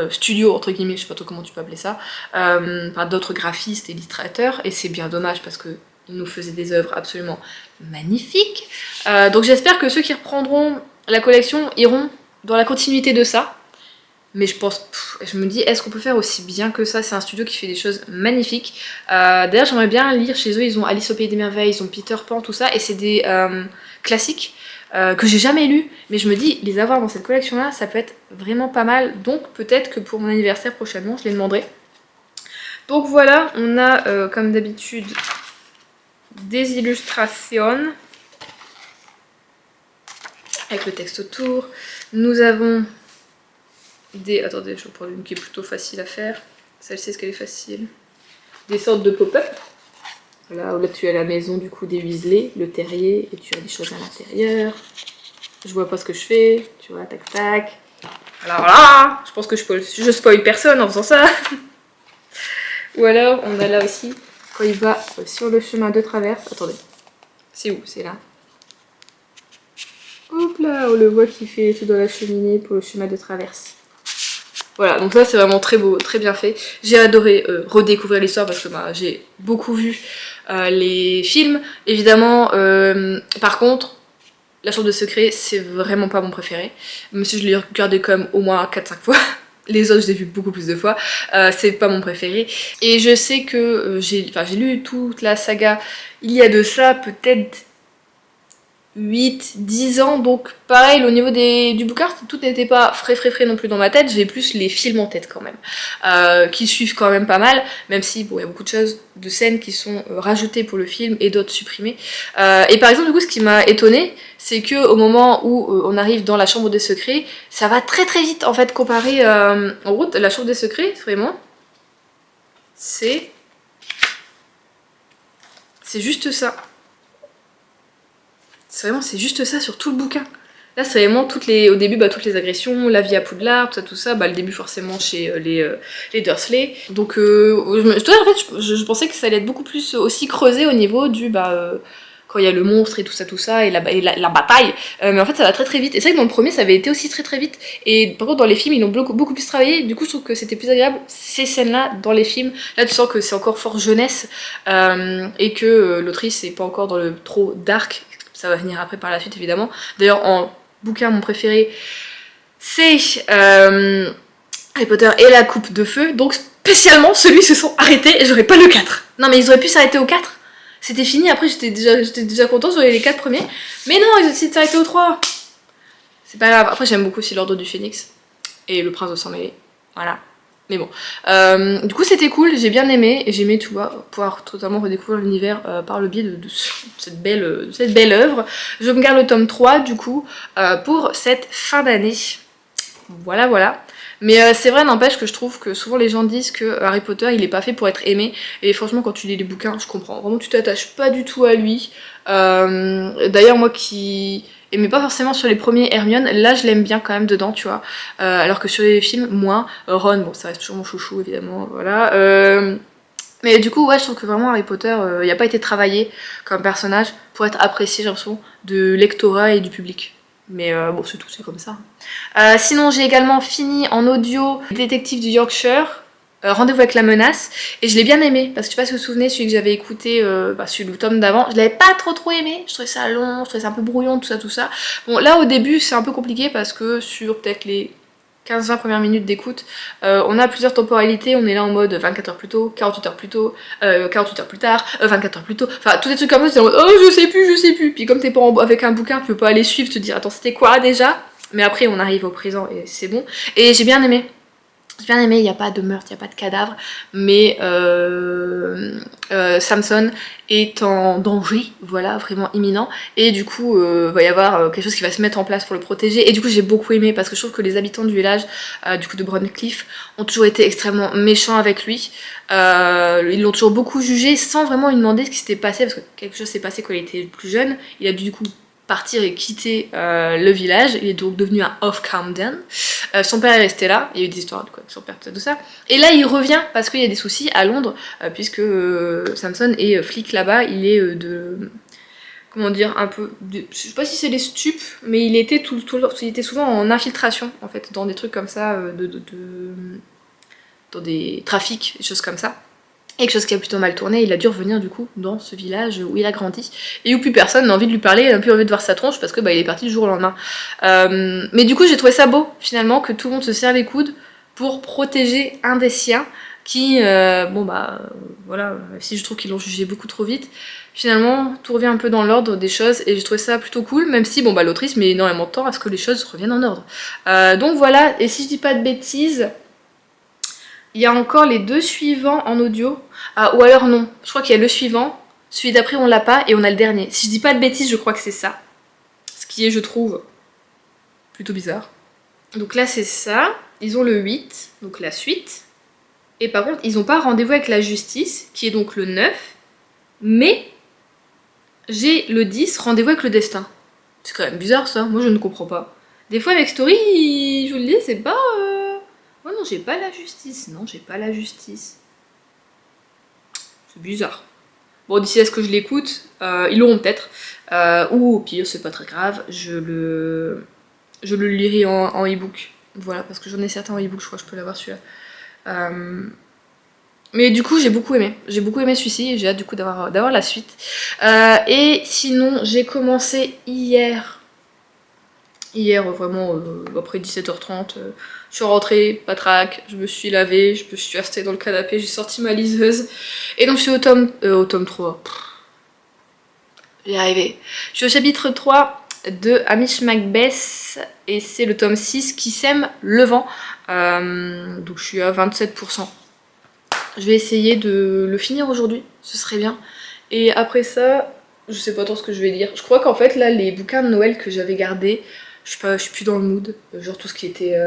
studio, entre guillemets, je sais pas trop comment tu peux appeler ça, par d'autres graphistes et illustrateurs, et c'est bien dommage parce que ils nous faisaient des œuvres absolument magnifiques. Donc j'espère que ceux qui reprendront la collection iront dans la continuité de ça. Mais je pense, je me dis, est-ce qu'on peut faire aussi bien que ça? C'est un studio qui fait des choses magnifiques. D'ailleurs, j'aimerais bien lire chez eux, ils ont Alice au Pays des Merveilles, ils ont Peter Pan, tout ça, et c'est des classiques que j'ai jamais lus. Mais je me dis, les avoir dans cette collection-là, ça peut être vraiment pas mal. Donc peut-être que pour mon anniversaire prochainement, je les demanderai. Donc voilà, on a comme d'habitude des illustrations avec le texte autour. Nous avons des... Attendez, je vais prendre une qui est plutôt facile à faire. Celle-ci, est-ce qu'elle est facile? Des sortes de pop-up. Voilà, là tu as la maison du coup des Weasley, le terrier, et tu as des choses à l'intérieur. Je vois pas ce que je fais, tu vois, tac tac. Alors là, je pense que je spoil personne en faisant ça. Ou alors, on a là aussi, quand il va sur le chemin de traverse. Attendez, c'est où? C'est là. Hop là, on le voit qui fait tout dans la cheminée pour le chemin de traverse. Voilà, donc ça c'est vraiment très beau, très bien fait. J'ai adoré redécouvrir l'histoire parce que bah, j'ai beaucoup vu les films. Évidemment, par contre, La Chambre des Secrets, c'est vraiment pas mon préféré. Même si je l'ai regardé quand même au moins 4-5 fois. Les autres, je l'ai vu beaucoup plus de fois. C'est pas mon préféré. Et je sais que j'ai lu toute la saga il y a de ça peut-être 8-10 ans, donc pareil, au niveau du bouquin, tout n'était pas frais non plus dans ma tête, j'ai plus les films en tête quand même, qui suivent quand même pas mal, même si bon, il y a beaucoup de choses, de scènes qui sont rajoutées pour le film et d'autres supprimées. Et par exemple, du coup, ce qui m'a étonnée, c'est que au moment où on arrive dans la Chambre des Secrets, ça va très vite en fait, comparé en route, la Chambre des Secrets, vraiment, c'est juste ça. C'est juste ça sur tout le bouquin. Là, c'est vraiment au début, bah, toutes les agressions, la vie à Poudlard, tout ça, bah, le début forcément chez les Dursley. Donc, je pensais que ça allait être beaucoup plus aussi creusé au niveau du, quand il y a le monstre et tout ça, et la bataille. Mais en fait, ça va très vite. Et c'est vrai que dans le premier, ça avait été aussi très vite. Et par contre, dans les films, ils l'ont beaucoup plus travaillé. Du coup, je trouve que c'était plus agréable, ces scènes-là, dans les films. Là, tu sens que c'est encore fort jeunesse, et que l'autrice n'est pas encore dans le trop dark. Ça va venir après par la suite évidemment. D'ailleurs en bouquin mon préféré c'est Harry Potter et la coupe de feu. Donc spécialement celui se sont arrêtés et j'aurais pas le 4. Non mais ils auraient pu s'arrêter au 4. C'était fini, après j'étais déjà contente, j'aurais les 4 premiers. Mais non, ils ont décidé de s'arrêter au 3. C'est pas grave. Après j'aime beaucoup aussi l'Ordre du Phénix et le Prince de Sang-Mêlé. Voilà. Mais bon, du coup c'était cool, j'ai bien aimé, et j'ai aimé, tu vois, pouvoir totalement redécouvrir l'univers par le biais de cette belle œuvre. Je me garde le tome 3 du coup pour cette fin d'année. Voilà. Mais c'est vrai, n'empêche que je trouve que souvent les gens disent que Harry Potter il est pas fait pour être aimé. Et franchement quand tu lis les bouquins, je comprends. Vraiment tu t'attaches pas du tout à lui. D'ailleurs moi qui aimais pas forcément sur les premiers Hermione, là je l'aime bien quand même dedans, tu vois. Alors que sur les films, moins. Ron, bon ça reste toujours mon chouchou évidemment, voilà. Mais du coup ouais je trouve que vraiment Harry Potter, il a pas été travaillé comme personnage pour être apprécié j'ai l'impression de lectorat et du public. Mais bon c'est tout, c'est comme ça. Sinon j'ai également fini en audio Détective du Yorkshire, Rendez-vous avec la menace, et je l'ai bien aimé parce que je sais pas si vous vous souvenez, celui que j'avais écouté, celui du tome d'avant, je l'avais pas trop aimé, je trouvais ça long, je trouvais ça un peu brouillon, tout ça. Bon là au début c'est un peu compliqué parce que sur peut-être les 15-20 premières minutes d'écoute, on a plusieurs temporalités, on est là en mode 24 heures plus tôt, 48 heures plus tôt, 48 heures plus tard, 24 heures plus tôt, enfin tous des trucs comme ça, c'est en mode oh je sais plus, puis comme t'es pas avec un bouquin, tu peux pas aller suivre, te dire attends c'était quoi déjà, mais après on arrive au présent et c'est bon, et j'ai bien aimé. Il n'y a pas de meurtre, il n'y a pas de cadavre, mais Samson est en danger, voilà, vraiment imminent, et du coup, va y avoir quelque chose qui va se mettre en place pour le protéger, et du coup, j'ai beaucoup aimé, parce que je trouve que les habitants du village, du coup, de Broncliffe, ont toujours été extrêmement méchants avec lui, ils l'ont toujours beaucoup jugé, sans vraiment lui demander ce qui s'était passé, parce que quelque chose s'est passé quand il était plus jeune, il a dû du coup partir et quitter le village, il est donc devenu un Off Camden. Son père est resté là, il y a eu des histoires de quoi, son père, tout ça. Et là il revient parce qu'il y a des soucis à Londres, puisque Samson est flic là-bas, il est comment dire, un peu, je sais pas si c'est des stupes, mais il était il était souvent en infiltration en fait, dans des trucs comme ça, dans des trafics, des choses comme ça. Et quelque chose qui a plutôt mal tourné, il a dû revenir du coup dans ce village où il a grandi et où plus personne n'a envie de lui parler, n'a plus envie de voir sa tronche parce que il est parti du jour au lendemain. Mais du coup j'ai trouvé ça beau finalement que tout le monde se serre les coudes pour protéger un des siens qui, voilà, si je trouve qu'ils l'ont jugé beaucoup trop vite, finalement tout revient un peu dans l'ordre des choses et j'ai trouvé ça plutôt cool, même si l'autrice met énormément de temps à ce que les choses reviennent en ordre. Donc voilà, et si je dis pas de bêtises, il y a encore les deux suivants en audio. Ou alors non, je crois qu'il y a le suivant, celui d'après on l'a pas et on a le dernier. Si je dis pas de bêtises, je crois que c'est ça. Ce qui est, je trouve, plutôt bizarre. Donc là c'est ça, ils ont le 8, donc la suite. Et par contre, ils n'ont pas Rendez-vous avec la justice, qui est donc le 9. Mais j'ai le 10, Rendez-vous avec le destin. C'est quand même bizarre ça, moi je ne comprends pas. Des fois avec Story, je vous le dis, c'est pas... Oh non, j'ai pas la justice. Non, j'ai pas la justice. C'est bizarre. Bon, d'ici à ce que je l'écoute, ils l'auront peut-être. Ou au pire, c'est pas très grave, je le lirai en e-book. Voilà, parce que j'en ai certains en e-book, je crois que je peux l'avoir celui-là. Mais du coup, j'ai beaucoup aimé. J'ai beaucoup aimé celui-ci et j'ai hâte du coup d'avoir la suite. Et sinon, j'ai commencé hier. Vraiment, après 17h30, je suis rentrée, patraque, je me suis lavée, je me suis restée dans le canapé, j'ai sorti ma liseuse. Et donc je suis au tome 3. J'y arrivé. Je suis au chapitre 3 de Hamish Macbeth et c'est le tome 6 qui sème le vent. Donc je suis à 27%. Je vais essayer de le finir aujourd'hui, ce serait bien. Et après ça, je sais pas trop ce que je vais lire. Je crois qu'en fait là, les bouquins de Noël que j'avais gardés, je suis plus dans le mood, genre tout ce qui était...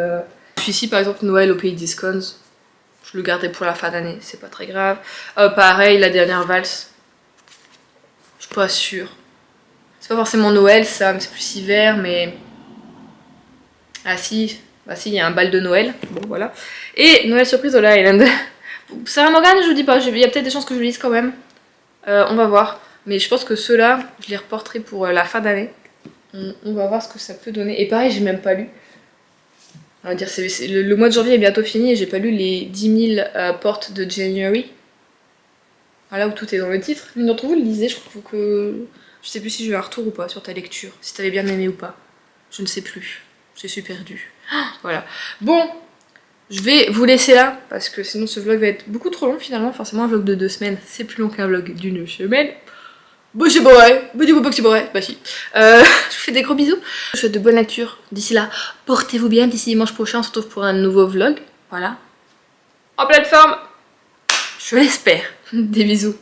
Celui-ci par exemple, Noël au pays des scones, je le garderai pour la fin d'année, c'est pas très grave. Pareil, la dernière valse, je suis pas sûre. C'est pas forcément Noël ça, mais c'est plus hiver, mais... Ah si, il y a un bal de Noël, bon voilà. Et Noël surprise au Island. Sarah Morgan, je vous dis pas, il y a peut-être des chances que je le lise quand même. On va voir. Mais je pense que ceux-là, je les reporterai pour la fin d'année. On va voir ce que ça peut donner. Et pareil, j'ai même pas lu. On va dire, le mois de janvier est bientôt fini et j'ai pas lu les 10 000 portes de January. Voilà où tout est dans le titre. L'une d'entre vous le lisez, je crois que... Je sais plus si j'ai eu un retour ou pas sur ta lecture. Si t'avais bien aimé ou pas. Je ne sais plus. Je suis perdue. Voilà. Bon, je vais vous laisser là, parce que sinon ce vlog va être beaucoup trop long finalement. Forcément, un vlog de 2 semaines, c'est plus long qu'un vlog d'une semaine. Bon, c'est pas vrai. Bon, dis-moi pas que c'est pas vrai. Bah si. Je vous fais des gros bisous. Je vous souhaite de bonnes lectures. D'ici là, portez-vous bien. D'ici dimanche prochain, on se retrouve pour un nouveau vlog. Voilà. En pleine forme. Je l'espère. Des bisous.